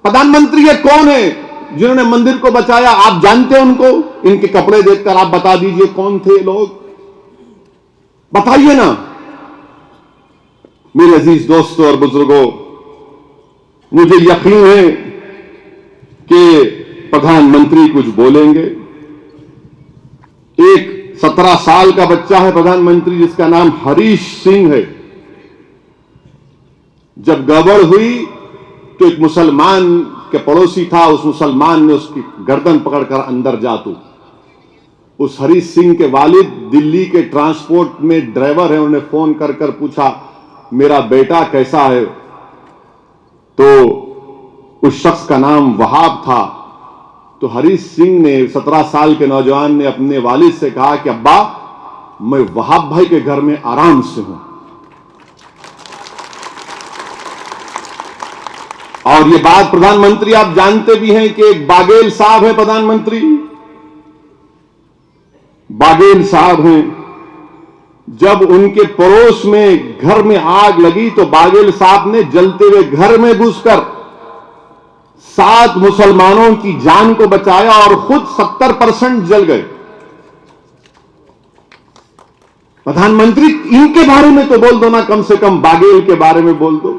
प्रधानमंत्री ये कौन है जिन्होंने मंदिर को बचाया? आप जानते हैं उनको? इनके कपड़े देखकर आप बता दीजिए कौन थे लोग, बताइए ना। मेरे अजीज दोस्तों और बुजुर्गों, मुझे यकीन है कि प्रधानमंत्री कुछ बोलेंगे। एक 17 साल का बच्चा है प्रधानमंत्री, जिसका नाम हरीश सिंह है। जब गड़बड़ हुई तो एक मुसलमान के पड़ोसी था, उस मुसलमान ने उसकी गर्दन पकड़कर अंदर जा तू। उस हरीश सिंह के वालिद दिल्ली के ट्रांसपोर्ट में ड्राइवर है, उन्होंने फोन कर कर पूछा मेरा बेटा कैसा है? तो उस शख्स का नाम वहाब था। तो हरीश सिंह ने, 17 साल के नौजवान ने अपने वालिद से कहा कि अब्बा, मैं वहाब भाई के घर में आराम से हूं। और ये बात प्रधानमंत्री आप जानते भी हैं कि एक बागेल साहब है प्रधानमंत्री, बागेल साहब हैं। जब उनके पड़ोस में घर में आग लगी तो बागेल साहब ने जलते हुए घर में घुसकर 7 मुसलमानों की जान को बचाया और खुद 70% जल गए। प्रधानमंत्री, इनके बारे में तो बोल दो ना, कम से कम बागेल के बारे में बोल दो।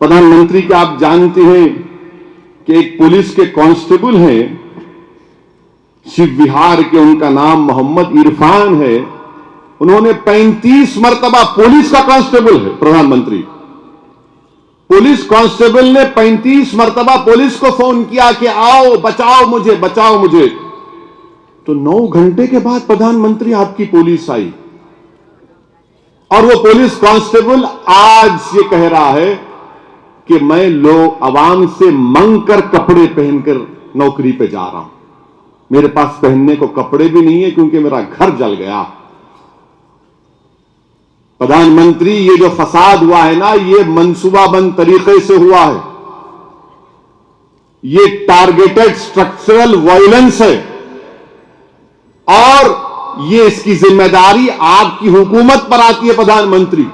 प्रधानमंत्री के आप जानते हैं कि एक पुलिस के कांस्टेबल हैं शिव विहार के, उनका नाम मोहम्मद इरफान है। उन्होंने 35 मरतबा, पुलिस का कांस्टेबल है प्रधानमंत्री, पुलिस कांस्टेबल ने 35 मरतबा पुलिस को फोन किया कि आओ बचाओ मुझे, बचाओ मुझे। तो 9 घंटे के बाद प्रधानमंत्री आपकी पुलिस आई, और वो पुलिस कांस्टेबल आज ये कह रहा है कि मैं लोग आवाम से मांग कर कपड़े पहनकर नौकरी पे जा रहा हूं, मेरे पास पहनने को कपड़े भी नहीं है क्योंकि मेरा घर जल गया। प्रधानमंत्री, ये जो फसाद हुआ है ना, ये मंसूबाबंद तरीके से हुआ है, ये टारगेटेड स्ट्रक्चरल वायलेंस है, और ये इसकी जिम्मेदारी आपकी हुकूमत पर आती है। प्रधानमंत्री,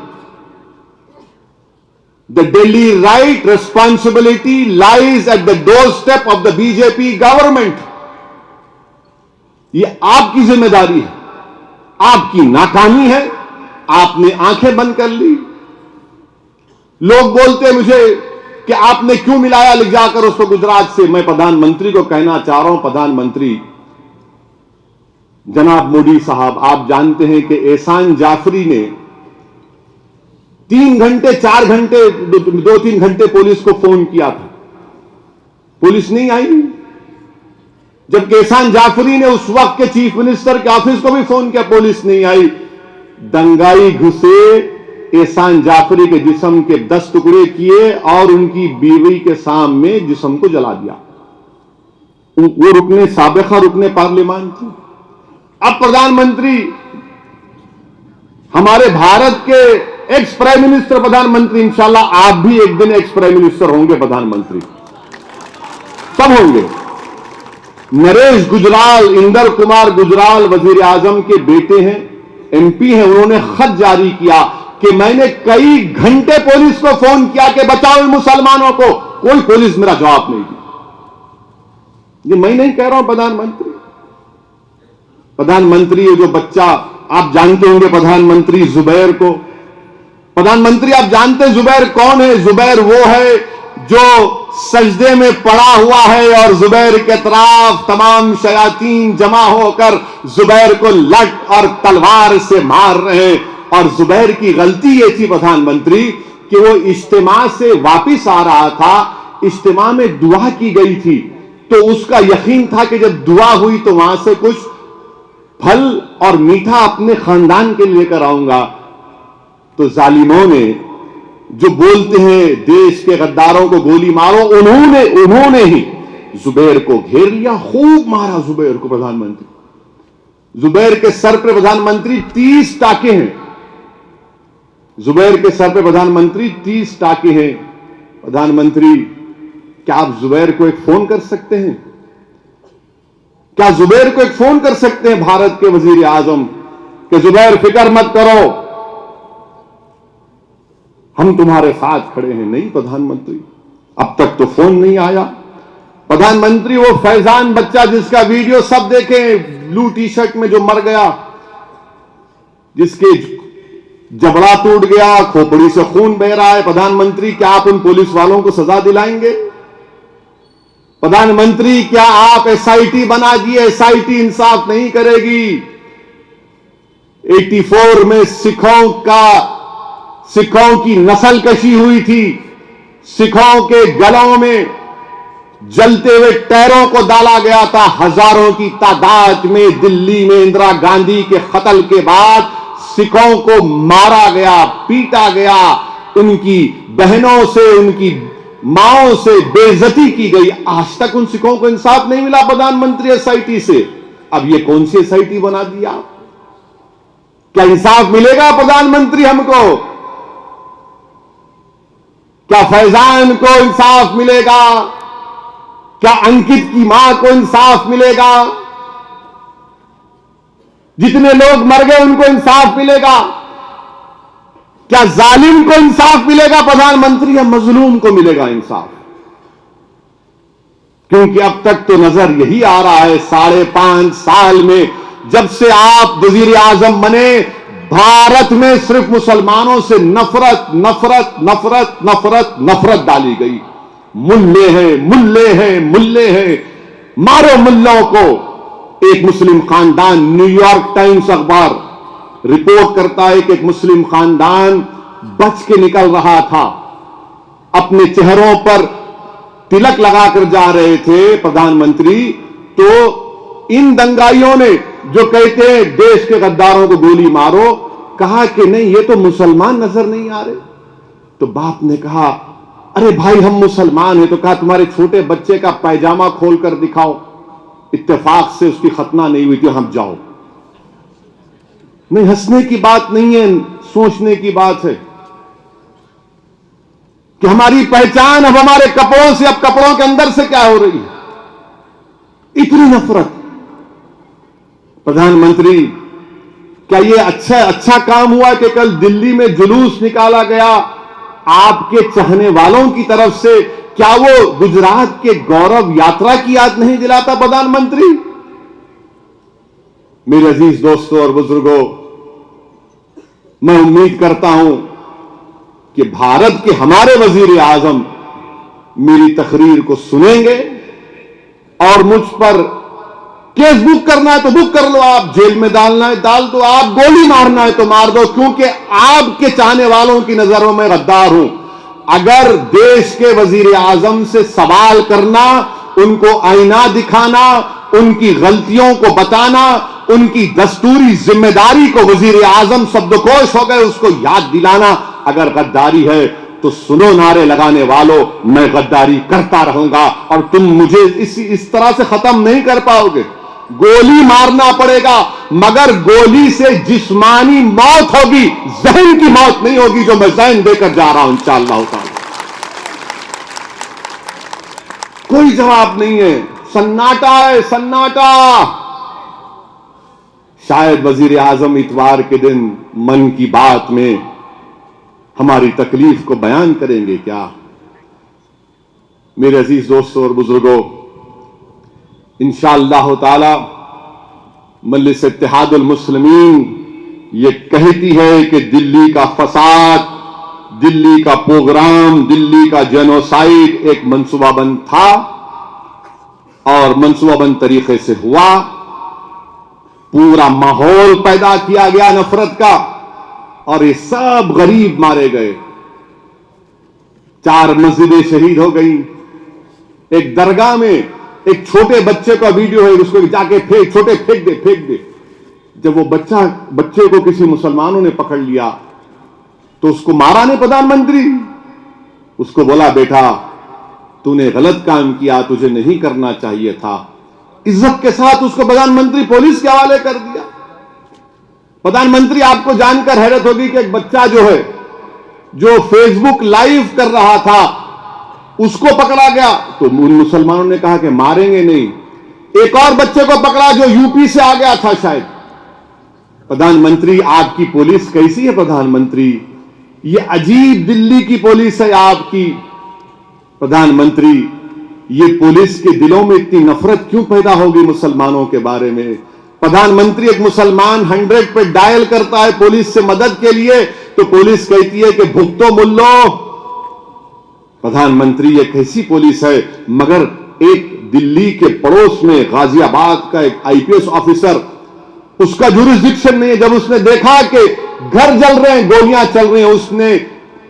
The Delhi right responsibility lies at the doorstep of the BJP government. ये आपकी जिम्मेदारी है, आपकी नाकामी है, आपने आंखें बंद कर ली। लोग बोलते मुझे कि आपने क्यों मिलाया ले जाकर उसको गुजरात से। मैं प्रधानमंत्री को कहना चाह रहा हूं, प्रधानमंत्री जनाब मोदी साहब, आप जानते हैं कि एहसान जाफरी ने 3 घंटे 4 घंटे 2-3 घंटे पुलिस को फोन किया था, पुलिस नहीं आई। जबकि एहसान जाफरी ने उस वक्त के चीफ मिनिस्टर के ऑफिस को भी फोन किया, पुलिस नहीं आई। दंगाई घुसे, एहसान जाफरी के जिस्म के 10 टुकड़े किए और उनकी बीवी के सामने जिस्म को जला दिया। वो साबिका रुकने पार्लियामान थी। अब प्रधानमंत्री, हमारे भारत के एक्स प्राइम मिनिस्टर प्रधानमंत्री, इंशाल्लाह आप भी एक दिन एक्स प्राइम मिनिस्टर होंगे, प्रधानमंत्री सब होंगे। नरेश गुजराल, इंदर कुमार गुजराल वजीर आजम के बेटे हैं, एमपी हैं। उन्होंने खत जारी किया कि मैंने कई घंटे पुलिस को फोन किया कि बचाओ मुसलमानों को, कोई पुलिस मेरा जवाब नहीं दी। ये मैं नहीं कह रहा हूं प्रधानमंत्री। प्रधानमंत्री ये जो बच्चा, आप जानते होंगे प्रधानमंत्री जुबैर को। प्रधानमंत्री आप जानते हैं जुबैर कौन है? जुबैर वो है जो सजदे में पड़ा हुआ है और जुबैर के तरफ तमाम शयातीन जमा होकर जुबैर को लट और तलवार से मार रहे हैं। और जुबैर की गलती यह थी प्रधानमंत्री कि वो इज्तिमा से वापिस आ रहा था, इज्तिमा में दुआ की गई थी, तो उसका यकीन था कि जब दुआ हुई तो वहां से कुछ फल और मीठा अपने खानदान के लिए लेकर आऊंगा। तो जालिमों ने जो बोलते हैं देश के गद्दारों को गोली मारो, उन्होंने ही जुबैर को घेर लिया, खूब मारा जुबैर को। प्रधानमंत्री जुबैर के सर पे प्रधानमंत्री 30 टाके हैं। जुबैर के सर पे प्रधानमंत्री 30 टाके हैं। प्रधानमंत्री, क्या आप जुबैर को एक फोन कर सकते हैं? क्या जुबैर को एक फोन कर सकते हैं भारत के वजीर आजम कि जुबैर फिक्र मत करो, हम तुम्हारे साथ खड़े हैं? नहीं प्रधानमंत्री, अब तक तो फोन नहीं आया। प्रधानमंत्री वो फैजान बच्चा जिसका वीडियो सब देखे, ब्लू टी शर्ट में जो मर गया, जिसके जबड़ा टूट गया, खोपड़ी से खून बह रहा है, प्रधानमंत्री क्या आप उन पुलिस वालों को सजा दिलाएंगे? प्रधानमंत्री क्या आप एसआईटी बना दिए? एसआईटी इंसाफ नहीं करेगी। 84 में सिखों की नस्ल कशी हुई थी, सिखों के गलों में जलते हुए टैरों को डाला गया था। हजारों की तादाद में दिल्ली में इंदिरा गांधी के कत्ल के बाद सिखों को मारा गया, पीटा गया, उनकी बहनों से, उनकी माओं से बेइज्जती की गई। आज तक उन सिखों को इंसाफ नहीं मिला प्रधानमंत्री एसआईटी से। अब ये कौन सी एसआईटी बना दिया? क्या इंसाफ मिलेगा प्रधानमंत्री हमको? क्या फैजान को इंसाफ मिलेगा? क्या अंकित की मां को इंसाफ मिलेगा? जितने लोग मर गए उनको इंसाफ मिलेगा? क्या जालिम को इंसाफ मिलेगा प्रधानमंत्री, या मजलूम को मिलेगा इंसाफ? क्योंकि अब तक तो नजर यही आ रहा है 5.5 साल में जब से आप वजीर आजम बने, भारत में सिर्फ मुसलमानों से नफरत नफरत नफरत नफरत नफरत डाली गई। मुल्ले हैं, मुल्ले हैं, मुल्ले हैं, मारो मुल्लों को। एक मुस्लिम खानदान, न्यूयॉर्क टाइम्स अखबार रिपोर्ट करता है कि एक मुस्लिम खानदान बच के निकल रहा था, अपने चेहरों पर तिलक लगाकर जा रहे थे प्रधानमंत्री, तो इन दंगाइयों ने जो कहते हैं देश के गद्दारों को गोली मारो, कहा कि नहीं ये तो मुसलमान नजर नहीं आ रहे। तो बाप ने कहा अरे भाई हम मुसलमान हैं। तो कहा तुम्हारे छोटे बच्चे का पैजामा खोलकर दिखाओ। इत्तेफाक से उसकी खतना नहीं हुई थी, हम जाओ। नहीं, हंसने की बात नहीं है, सोचने की बात है कि हमारी पहचान अब हमारे कपड़ों से, अब कपड़ों के अंदर से क्या हो रही है? इतनी नफरत। प्रधानमंत्री, क्या यह अच्छा काम हुआ कि कल दिल्ली में जुलूस निकाला गया आपके चाहने वालों की तरफ से क्या वो गुजरात के गौरव यात्रा की याद नहीं दिलाता प्रधानमंत्री? मेरे अजीज दोस्तों और बुजुर्गों, मैं उम्मीद करता हूं कि भारत के हमारे वजीर आजम मेरी तकरीर को सुनेंगे और मुझ पर केस बुक करना है तो बुक कर लो, आप जेल में डालना है डाल दो, आप गोली मारना है तो मार दो, क्योंकि आपके चाहने वालों की नजरों में गद्दार हूं। अगर देश के वजीर आजम से सवाल करना, उनको आईना दिखाना, उनकी गलतियों को बताना, उनकी दस्तूरी जिम्मेदारी को वजीर आजम शब्दकोश हो गए उसको याद दिलाना अगर गद्दारी है तो सुनो नारे लगाने वालों, मैं गद्दारी करता रहूंगा और तुम मुझे इस तरह से खत्म नहीं कर पाओगे। गोली मारना पड़ेगा, मगर गोली से जिस्मानी मौत होगी, जहन की मौत नहीं होगी, जो मैं जहन देकर जा रहा हूं इंशाअल्लाह ताला। कोई जवाब नहीं है, सन्नाटा है, सन्नाटा। शायद वजीर आजम इतवार के दिन मन की बात में हमारी तकलीफ को बयान करेंगे क्या? मेरे अजीज दोस्तों और बुजुर्गों, इंशाअल्लाह ताला मजलिस इत्तेहादुल मुस्लिमीन ये कहती है कि दिल्ली का फसाद, दिल्ली का प्रोग्राम, दिल्ली का जेनोसाइड एक मंसूबाबंद था और मंसूबाबंद तरीके से हुआ। पूरा माहौल पैदा किया गया नफरत का और ये सब गरीब मारे गए। 4 मस्जिदें शहीद हो गई। एक दरगाह में एक छोटे बच्चे का वीडियो है, उसको जाके फेंक दे। जब वो बच्चे को किसी मुसलमानों ने पकड़ लिया तो उसको मारा नहीं प्रधानमंत्री, उसको बोला बेटा तूने गलत काम किया, तुझे नहीं करना चाहिए था। इज्जत के साथ उसको प्रधानमंत्री पुलिस के हवाले कर दिया। प्रधानमंत्री, आपको जानकर हैरत होगी कि एक बच्चा जो फेसबुक लाइव कर रहा था उसको पकड़ा गया तो उन मुसलमानों ने कहा कि मारेंगे नहीं। एक और बच्चे को पकड़ा जो यूपी से आ गया था शायद। प्रधानमंत्री, आपकी पुलिस कैसी है प्रधानमंत्री? ये अजीब दिल्ली की पुलिस है आपकी। प्रधानमंत्री, ये पुलिस के दिलों में इतनी नफरत क्यों पैदा होगी मुसलमानों के बारे में? प्रधानमंत्री, एक मुसलमान 100 पे डायल करता है पुलिस से मदद के लिए तो पुलिस कहती है कि भुगतो मुल्लो। प्रधानमंत्री, ये कैसी पुलिस है? मगर एक दिल्ली के पड़ोस में गाजियाबाद का एक आईपीएस ऑफिसर, उसका जुरिस्डिक्शन नहीं है। जब उसने देखा कि घर जल रहे हैं, गोलियां चल रही हैं, उसने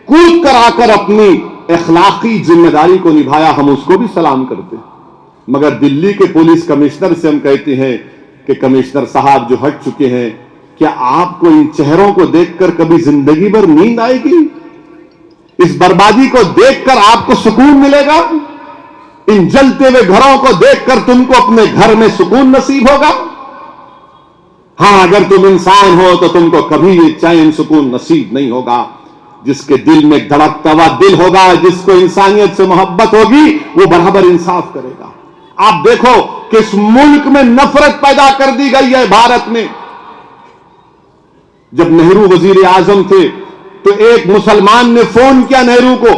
कूद कर आकर अपनी अखलाकी जिम्मेदारी को निभाया। हम उसको भी सलाम करते हैं। मगर दिल्ली के पुलिस कमिश्नर से हम कहते हैं कि कमिश्नर साहब जो हट चुके हैं, क्या आपको इन चेहरों को देखकर कभी जिंदगी भर नींद आएगी? इस बर्बादी को देखकर आपको सुकून मिलेगा? इन जलते हुए घरों को देखकर तुमको अपने घर में सुकून नसीब होगा? हां, अगर तुम इंसान हो तो तुमको कभी ये चैन सुकून नसीब नहीं होगा। जिसके दिल में धड़कता हुआ दिल होगा, जिसको इंसानियत से मोहब्बत होगी, वो बराबर इंसाफ करेगा। आप देखो कि इस मुल्क में नफरत पैदा कर दी गई है भारत में। जब नेहरू वजीर आजम थे तो एक मुसलमान ने फोन किया नेहरू को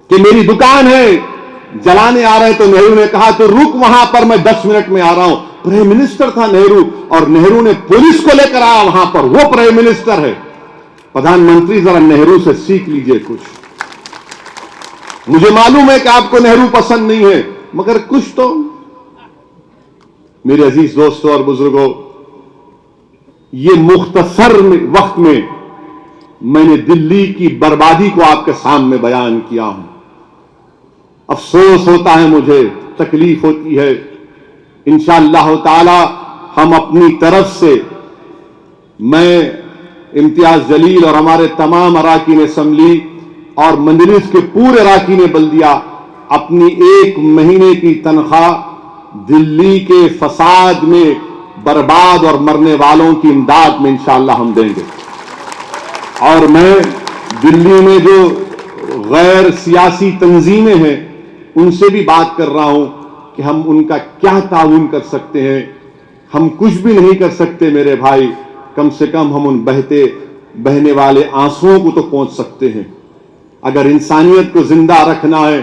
कि मेरी दुकान है, जलाने आ रहे। तो नेहरू ने कहा तो रुक वहां पर, मैं 10 मिनट में आ रहा हूं। प्राइम मिनिस्टर था नेहरू और नेहरू ने पुलिस को लेकर आया वहां पर, वो प्राइम मिनिस्टर है। प्रधानमंत्री, जरा नेहरू से सीख लीजिए कुछ। मुझे मालूम है कि आपको नेहरू पसंद नहीं है, मगर कुछ तो। मेरे अजीज दोस्तों और बुजुर्गों, ये मुख्तसर वक्त में मैंने दिल्ली की बर्बादी को आपके सामने बयान किया हूं। अफसोस होता है मुझे, तकलीफ होती है। इंशाअल्लाह ताला हम अपनी तरफ से, मैं इम्तियाज जलील और हमारे तमाम अराकीन असम्बली और मजलिस के पूरे अराकीन बल्दिया अपनी 1 महीने की तनख्वाह दिल्ली के फसाद में बर्बाद और मरने वालों की इमदाद में इंशाअल्लाह हम देंगे। और मैं दिल्ली में जो गैर सियासी तंजीमें हैं उनसे भी बात कर रहा हूं कि हम उनका क्या ताउन कर सकते हैं। हम कुछ भी नहीं कर सकते मेरे भाई, कम से कम हम उन बहने वाले आंसुओं को तो पहुंच सकते हैं। अगर इंसानियत को जिंदा रखना है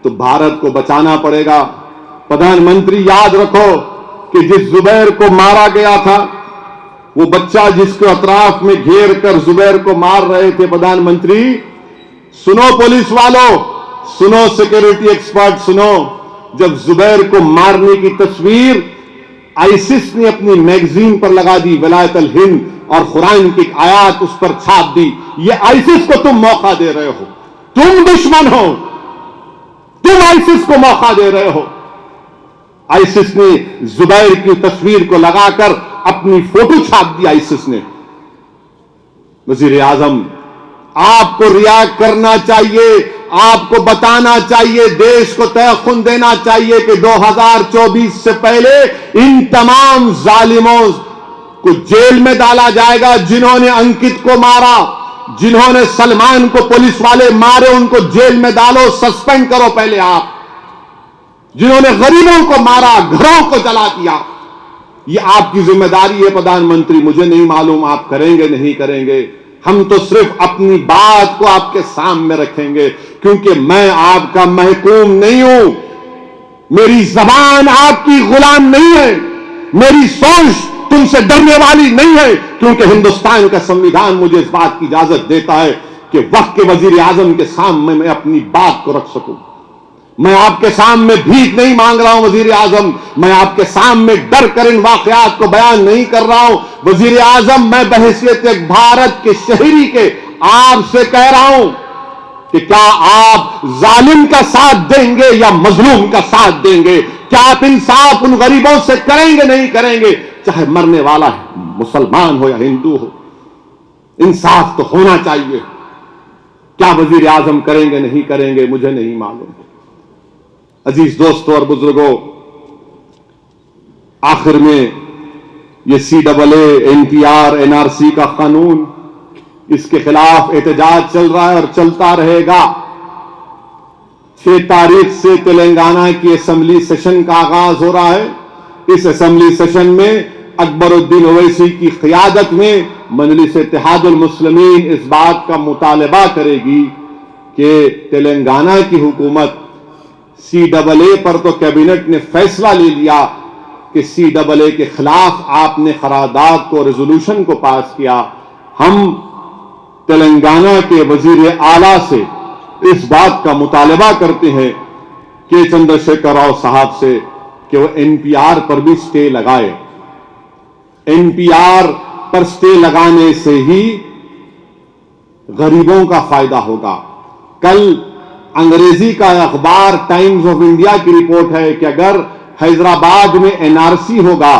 तो भारत को बचाना पड़ेगा। प्रधानमंत्री याद रखो कि जिस जुबैर को मारा गया था, वो बच्चा जिसको अतराफ में घेर कर जुबैर को मार रहे थे, प्रधानमंत्री सुनो, पुलिस वालों सुनो, सिक्योरिटी एक्सपर्ट सुनो, जब जुबैर को मारने की तस्वीर आईसिस ने अपनी मैगजीन पर लगा दी, विलायत अल हिंद, और कुरान की आयत उस पर छाप दी, ये आईसिस को तुम मौका दे रहे हो, तुम दुश्मन हो, तुम आईसिस को मौका दे रहे हो। आईसिस ने जुबैर की तस्वीर को लगाकर अपनी फोटो छाप दी आईसिस ने। वजीर आजम, आपको रिएक्ट करना चाहिए, आपको बताना चाहिए, देश को तयख्खुन देना चाहिए कि 2024 से पहले इन तमाम जालिमों को जेल में डाला जाएगा। जिन्होंने अंकित को मारा, जिन्होंने सलमान को पुलिस वाले मारे, उनको जेल में डालो, सस्पेंड करो पहले आप। जिन्होंने गरीबों को मारा, घरों को जला दिया, ये आपकी जिम्मेदारी है प्रधानमंत्री। मुझे नहीं मालूम आप करेंगे नहीं करेंगे, हम तो सिर्फ अपनी बात को आपके सामने रखेंगे, क्योंकि मैं आपका महकूम नहीं हूं, मेरी जबान आपकी गुलाम नहीं है, मेरी सोच तुमसे डरने वाली नहीं है, क्योंकि हिंदुस्तान का संविधान मुझे इस बात की इजाजत देता है कि वक्त के वजीर आजम के सामने मैं अपनी बात को रख सकूं। मैं आपके सामने भीख नहीं मांग रहा हूं वजीर आजम, मैं आपके सामने डर कर इन वाकयात को बयान नहीं कर रहा हूं वजीर आजम। मैं बहैसियत एक भारत के शहरी के आपसे कह रहा हूं कि क्या आप जालिम का साथ देंगे या मजलूम का साथ देंगे? क्या आप इंसाफ उन गरीबों से करेंगे नहीं करेंगे, चाहे मरने वाला मुसलमान हो या हिंदू हो? इंसाफ तो होना चाहिए। क्या वजीर आजम करेंगे नहीं करेंगे मुझे नहीं मालूम। अजीज दोस्तों और बुजुर्गों, आखिर में ये CAA, NPR, NRC का कानून, इसके खिलाफ एहतजाज चल रहा है और चलता रहेगा। 6 तारीख से तेलंगाना की असेंबली सेशन का आगाज हो रहा है। इस असेंबली सेशन में अकबरुद्दीन ओवैसी की क़ियादत में मजलिस इत्तेहादुल मुस्लिमीन इस बात का मुतालबा करेगी कि तेलंगाना की हुकूमत CAA पर तो कैबिनेट ने फैसला ले लिया कि CAA के खिलाफ आपने करारदाद को, रेजोल्यूशन को पास किया। हम तेलंगाना के वजीर आला से इस बात का मुतालबा करते हैं कि चंद्रशेखर राव साहब से कि वो NPR पर भी स्टे लगाए। NPR पर स्टे लगाने से ही गरीबों का फायदा होगा। कल अंग्रेजी का अखबार टाइम्स ऑफ इंडिया की रिपोर्ट है कि अगर हैदराबाद में NRC होगा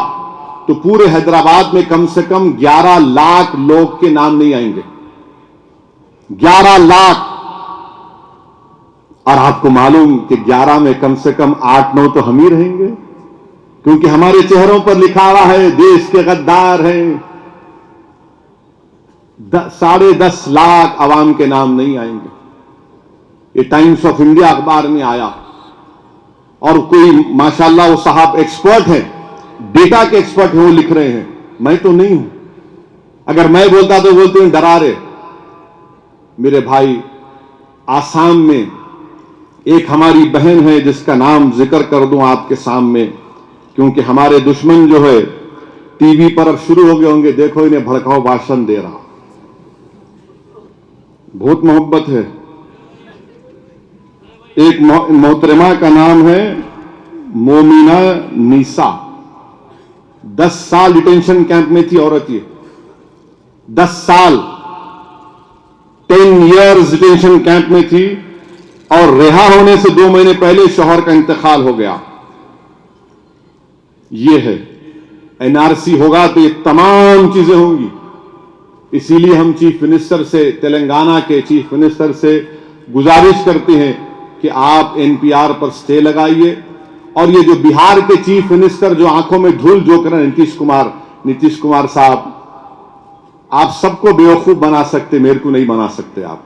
तो पूरे हैदराबाद में कम से कम 11 लाख लोग के नाम नहीं आएंगे। 11 लाख। और आपको मालूम कि 11 में कम से कम 8-9 तो हम ही रहेंगे, क्योंकि हमारे चेहरों पर लिखा हुआ है देश के गद्दार हैं। 10.5 लाख अवाम के नाम नहीं आएंगे। ये टाइम्स ऑफ इंडिया अखबार में आया। और कोई माशाल्लाह वो साहब एक्सपर्ट हैं, डेटा के एक्सपर्ट हैं, वो लिख रहे हैं, मैं तो नहीं हूं। अगर मैं बोलता तो बोलते हैं डरा रहे। मेरे भाई, आसाम में एक हमारी बहन है जिसका नाम जिक्र कर दूं आपके सामने, क्योंकि हमारे दुश्मन जो है टीवी पर अब शुरू हो गए होंगे, देखो इन्हें भड़काऊ भाषण दे रहा, बहुत मोहब्बत है। एक मोहतरमा का नाम है मोमिना नीसा। 10 साल डिटेंशन कैंप में थी औरत ये, 10 साल 10 इयर्स डिटेंशन कैंप में थी और रिहा होने से 2 महीने पहले शौहर का इंतकाल हो गया। ये है NRC होगा तो ये तमाम चीजें होंगी। इसीलिए हम चीफ मिनिस्टर से, तेलंगाना के चीफ मिनिस्टर से गुजारिश करते हैं कि आप NPR पर स्टे लगाइए। और ये जो बिहार के चीफ मिनिस्टर जो आंखों में धूल झोंक रहे हैं, नीतीश कुमार साहब, आप सबको बेवकूफ बना सकते, मेरे को नहीं बना सकते आप।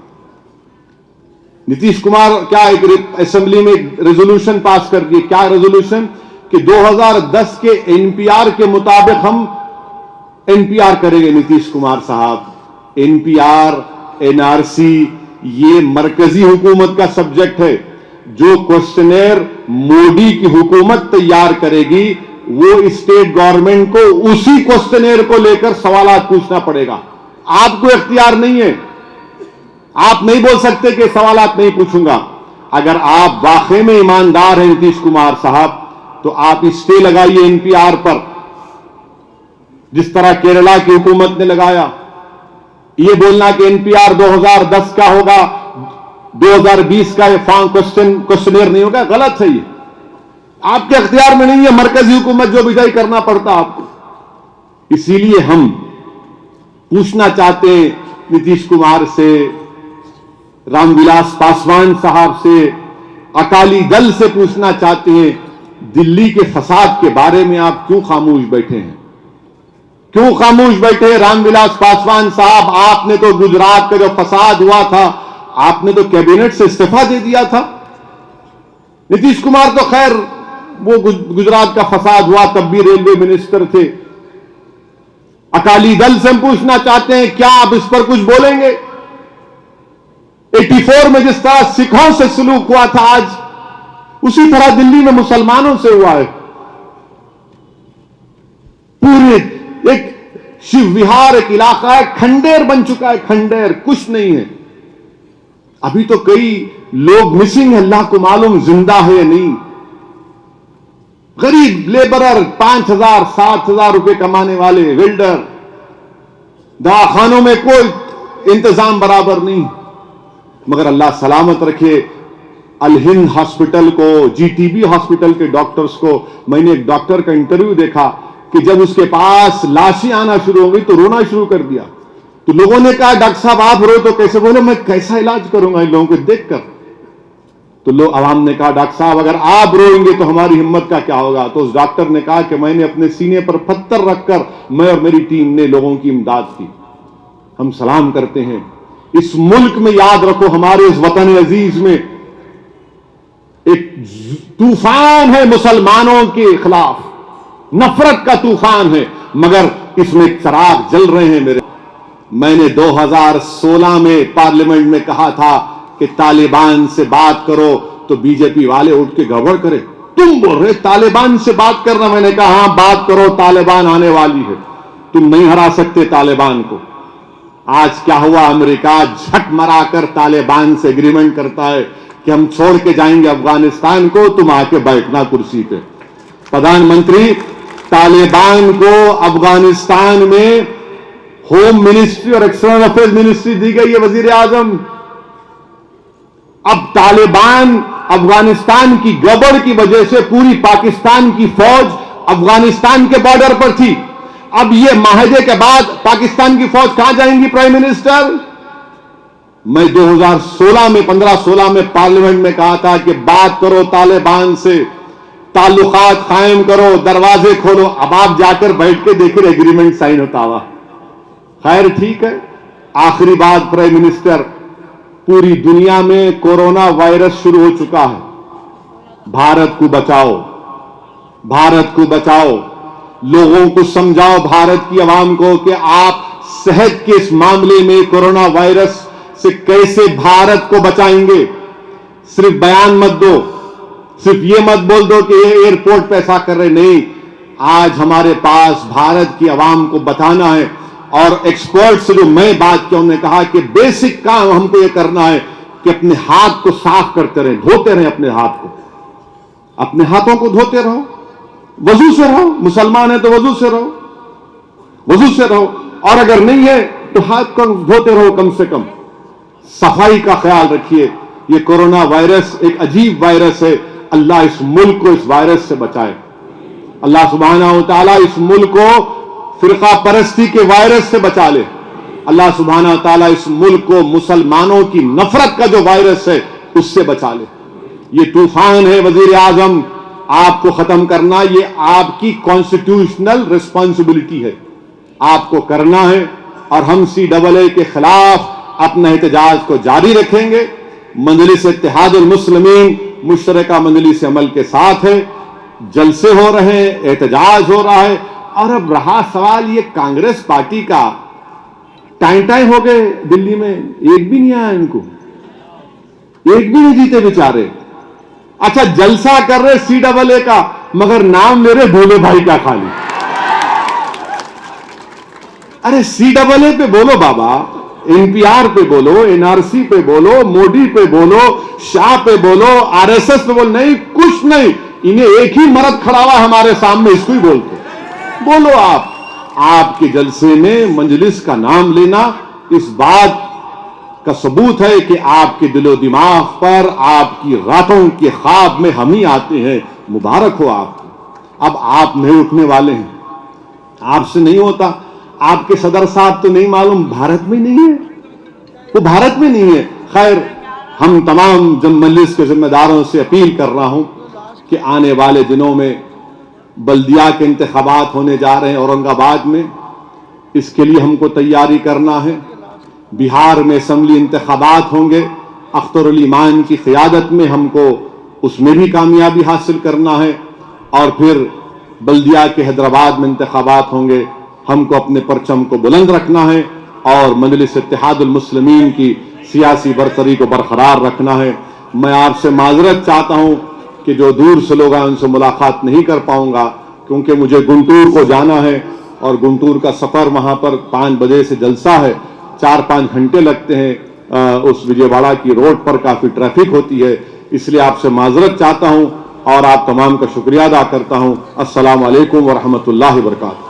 नीतीश कुमार क्या एक असेंबली में रेजोल्यूशन पास कर दिए, क्या रेजोल्यूशन कि 2010 के NPR के मुताबिक हम NPR करेंगे। नीतीश कुमार साहब, NPR, NRC ये मरकजी हुकूमत का सब्जेक्ट है। जो क्वेश्चनेयर मोदी की हुकूमत तैयार करेगी वो स्टेट गवर्नमेंट को उसी क्वेश्चनेयर को लेकर सवालात पूछना पड़ेगा। आपको इख्तियार नहीं है, आप नहीं बोल सकते कि सवालात नहीं पूछूंगा। अगर आप वाकई में ईमानदार हैं नीतीश कुमार साहब, तो आप स्टे लगाइए एनपीआर पर, जिस तरह केरला की हुकूमत ने लगाया। यह बोलना कि एनपीआर 2010 का होगा, 2020 का क्वेश्चनेयर नहीं होगा, गलत है। ये आपके अख्तियार में नहीं है, मरकजी हुकूमत जो भी जाए करना पड़ता आपको। इसीलिए हम पूछना चाहते हैं नीतीश कुमार से, रामविलास पासवान साहब से, अकाली दल से पूछना चाहते हैं, दिल्ली के फसाद के बारे में आप क्यों खामोश बैठे हैं? क्यों खामोश बैठे? रामविलास पासवान साहब, आपने तो गुजरात का जो फसाद हुआ था, आपने तो कैबिनेट से इस्तीफा दे दिया था। नीतीश कुमार तो खैर वो गुजरात का फसाद हुआ तब भी रेलवे मिनिस्टर थे। अकाली दल से हम पूछना चाहते हैं, क्या आप इस पर कुछ बोलेंगे? 84 में जिस तरह सिखों से सलूक हुआ था, आज उसी तरह दिल्ली में मुसलमानों से हुआ है। पूरे एक शिव विहार एक इलाका है, खंडेर बन चुका है, खंडेर, कुछ नहीं है। अभी तो कई लोग मिसिंग है, अल्लाह को मालूम जिंदा है या नहीं। गरीब लेबरर, 5,000 7,000 रुपए कमाने वाले वेल्डर, दवाखानों में कोई इंतजाम बराबर नहीं। मगर अल्लाह सलामत रखे, अल हिंद हॉस्पिटल को, जीटीबी हॉस्पिटल के डॉक्टर्स को, मैंने एक डॉक्टर का इंटरव्यू देखा कि जब उसके पास लाशें आना शुरू हो गई तो रोना शुरू कर दिया। तो लोगों ने कहा, डॉक्टर साहब आप रो तो कैसे? बोले, मैं कैसा इलाज करूंगा इन लोगों को देखकर। तो लोग आवाम ने कहा, डॉक्टर साहब अगर आप रोएंगे तो हमारी हिम्मत का क्या होगा? तो उस डॉक्टर ने कहा कि मैंने अपने सीने पर पत्थर रखकर मैं और मेरी टीम ने लोगों की इमदाद की। हम सलाम करते हैं। इस मुल्क में याद रखो, हमारे इस वतन अजीज में एक तूफान है मुसलमानों के खिलाफ, नफरत का तूफान है, मगर इसमें चिराग जल रहे हैं मेरे। मैंने 2016 में पार्लियामेंट में कहा था कि तालिबान से बात करो, तो बीजेपी वाले उठ के गड़बड़ करे। तुम बोल रहे तालिबान से बात करना? मैंने कहा हां बात करो, तालिबान आने वाली है, तुम नहीं हरा सकते तालिबान को। आज क्या हुआ? अमेरिका झट मराकर तालिबान से एग्रीमेंट करता है कि हम छोड़ के जाएंगे अफगानिस्तान को, तुम आके बैठना कुर्सी पे। प्रधानमंत्री, तालिबान को अफगानिस्तान में होम मिनिस्ट्री और एक्सटर्नल अफेयर्स मिनिस्ट्री दी गई है, वजीर आजम। अब तालिबान अफगानिस्तान की गड़बड़ की वजह से पूरी पाकिस्तान की फौज अफगानिस्तान के बॉर्डर पर थी। अब ये माहदे के बाद पाकिस्तान की फौज कहां जाएंगी? प्राइम मिनिस्टर, मैं 2016 में 15-16 में पार्लियामेंट में कहा था कि बात करो तालिबान से, ताल्लुकात कायम करो, दरवाजे खोलो। अब आप जाकर बैठ के देखिए एग्रीमेंट साइन होता हुआ। खैर ठीक है। आखिरी बात, प्राइम मिनिस्टर, पूरी दुनिया में कोरोना वायरस शुरू हो चुका है। भारत को बचाओ, भारत को बचाओ, लोगों को समझाओ, भारत की आवाम को कि आप सेहत के इस मामले में कोरोना वायरस से कैसे भारत को बचाएंगे। सिर्फ बयान मत दो, सिर्फ ये मत बोल दो कि ये एयरपोर्ट पे ऐसा कर रहे, नहीं। आज हमारे पास भारत की आवाम को बताना है। और एक्सपर्ट से जो मैं बात किया, उन्होंने कहा कि बेसिक काम हमको ये करना है कि अपने हाथ को साफ करते रहें, धोते रहें अपने हाथ को, अपने हाथों को धोते रहो, वजू से रहो। मुसलमान है तो वजू से रहो, वजू से रहो। और अगर नहीं है तो हाथ को धोते रहो, कम से कम सफाई का ख्याल रखिए। ये कोरोना वायरस एक अजीब वायरस है। अल्लाह इस मुल्क को इस वायरस से बचाए। अल्लाह सुब्हानहू व तआला इस मुल्क को फिरका परस्ती के वायरस से बचा ले। अल्लाह सुब्हानहू व तआला इस मुल्क को मुसलमानों की नफरत का जो वायरस है उससे बचा ले। ये तूफान है वजीर आजम, आपको खत्म करना, ये आपकी कॉन्स्टिट्यूशनल रिस्पॉन्सिबिलिटी है, आपको करना है। और हम CAA के खिलाफ अपना एहतजाज को जारी रखेंगे। मजलिस इत्तेहादुल मुस्लिमीन मुश्तरका मजलिस अमल के साथ है, जलसे हो रहे हैं, एहतजाज हो रहा है। और अब रहा सवाल ये कांग्रेस पार्टी का, टाइम हो गए दिल्ली में, एक भी नहीं आया इनको। एक भी नहीं जीते बेचारे। अच्छा, जलसा कर रहे CAA का, मगर नाम ले रहे भोले भाई का खाली। अरे CAA पे बोलो बाबा, NPR पे बोलो, NRC पे बोलो, मोदी पे बोलो, शाह पे बोलो, RSS पे बोलो, नहीं कुछ नहीं। इन्हें एक ही मर्द खड़ा हुआ हमारे सामने, इसको ही बोलते बोलो आप। आपके जलसे में मजलिस का नाम लेना इस बात का सबूत है कि आपके दिलो दिमाग पर, आपकी रातों के ख्वाब में हम ही आते हैं। मुबारक हो आपको। अब आप नहीं उठने वाले हैं, आपसे नहीं होता। आपके सदर साहब तो नहीं मालूम भारत में नहीं है, वो भारत में नहीं है। खैर, हम तमाम जब मजलिस के जिम्मेदारों से अपील कर रहा हूं कि आने वाले दिनों में बल्दिया के इंतखाबात होने जा रहे हैं औरंगाबाद में, इसके लिए हमको तैयारी करना है। बिहार में असेंबली इंतखाबात होंगे, अख्तरुल ईमान की क़ियादत में हमको उसमें भी कामयाबी हासिल करना है। और फिर बल्दिया के हैदराबाद में इंतखाबात होंगे, हमको अपने परचम को बुलंद रखना है और मजलिस इत्तेहादुल मुस्लिमीन की सियासी बरतरी को बरकरार रखना है। मैं आपसे माजरत चाहता हूं कि जो दूर से लोग हैं उनसे मुलाकात नहीं कर पाऊंगा, क्योंकि मुझे गुंटूर को जाना है और गुंटूर का सफ़र, वहां पर 5 बजे से जलसा है, 4-5 घंटे लगते हैं। उस विजयवाड़ा की रोड पर काफ़ी ट्रैफिक होती है, इसलिए आपसे माजरत चाहता हूं और आप तमाम का शुक्रिया अदा करता हूं। अस्सलाम वालेकुम व रहमतुल्लाहि व बरकातहू।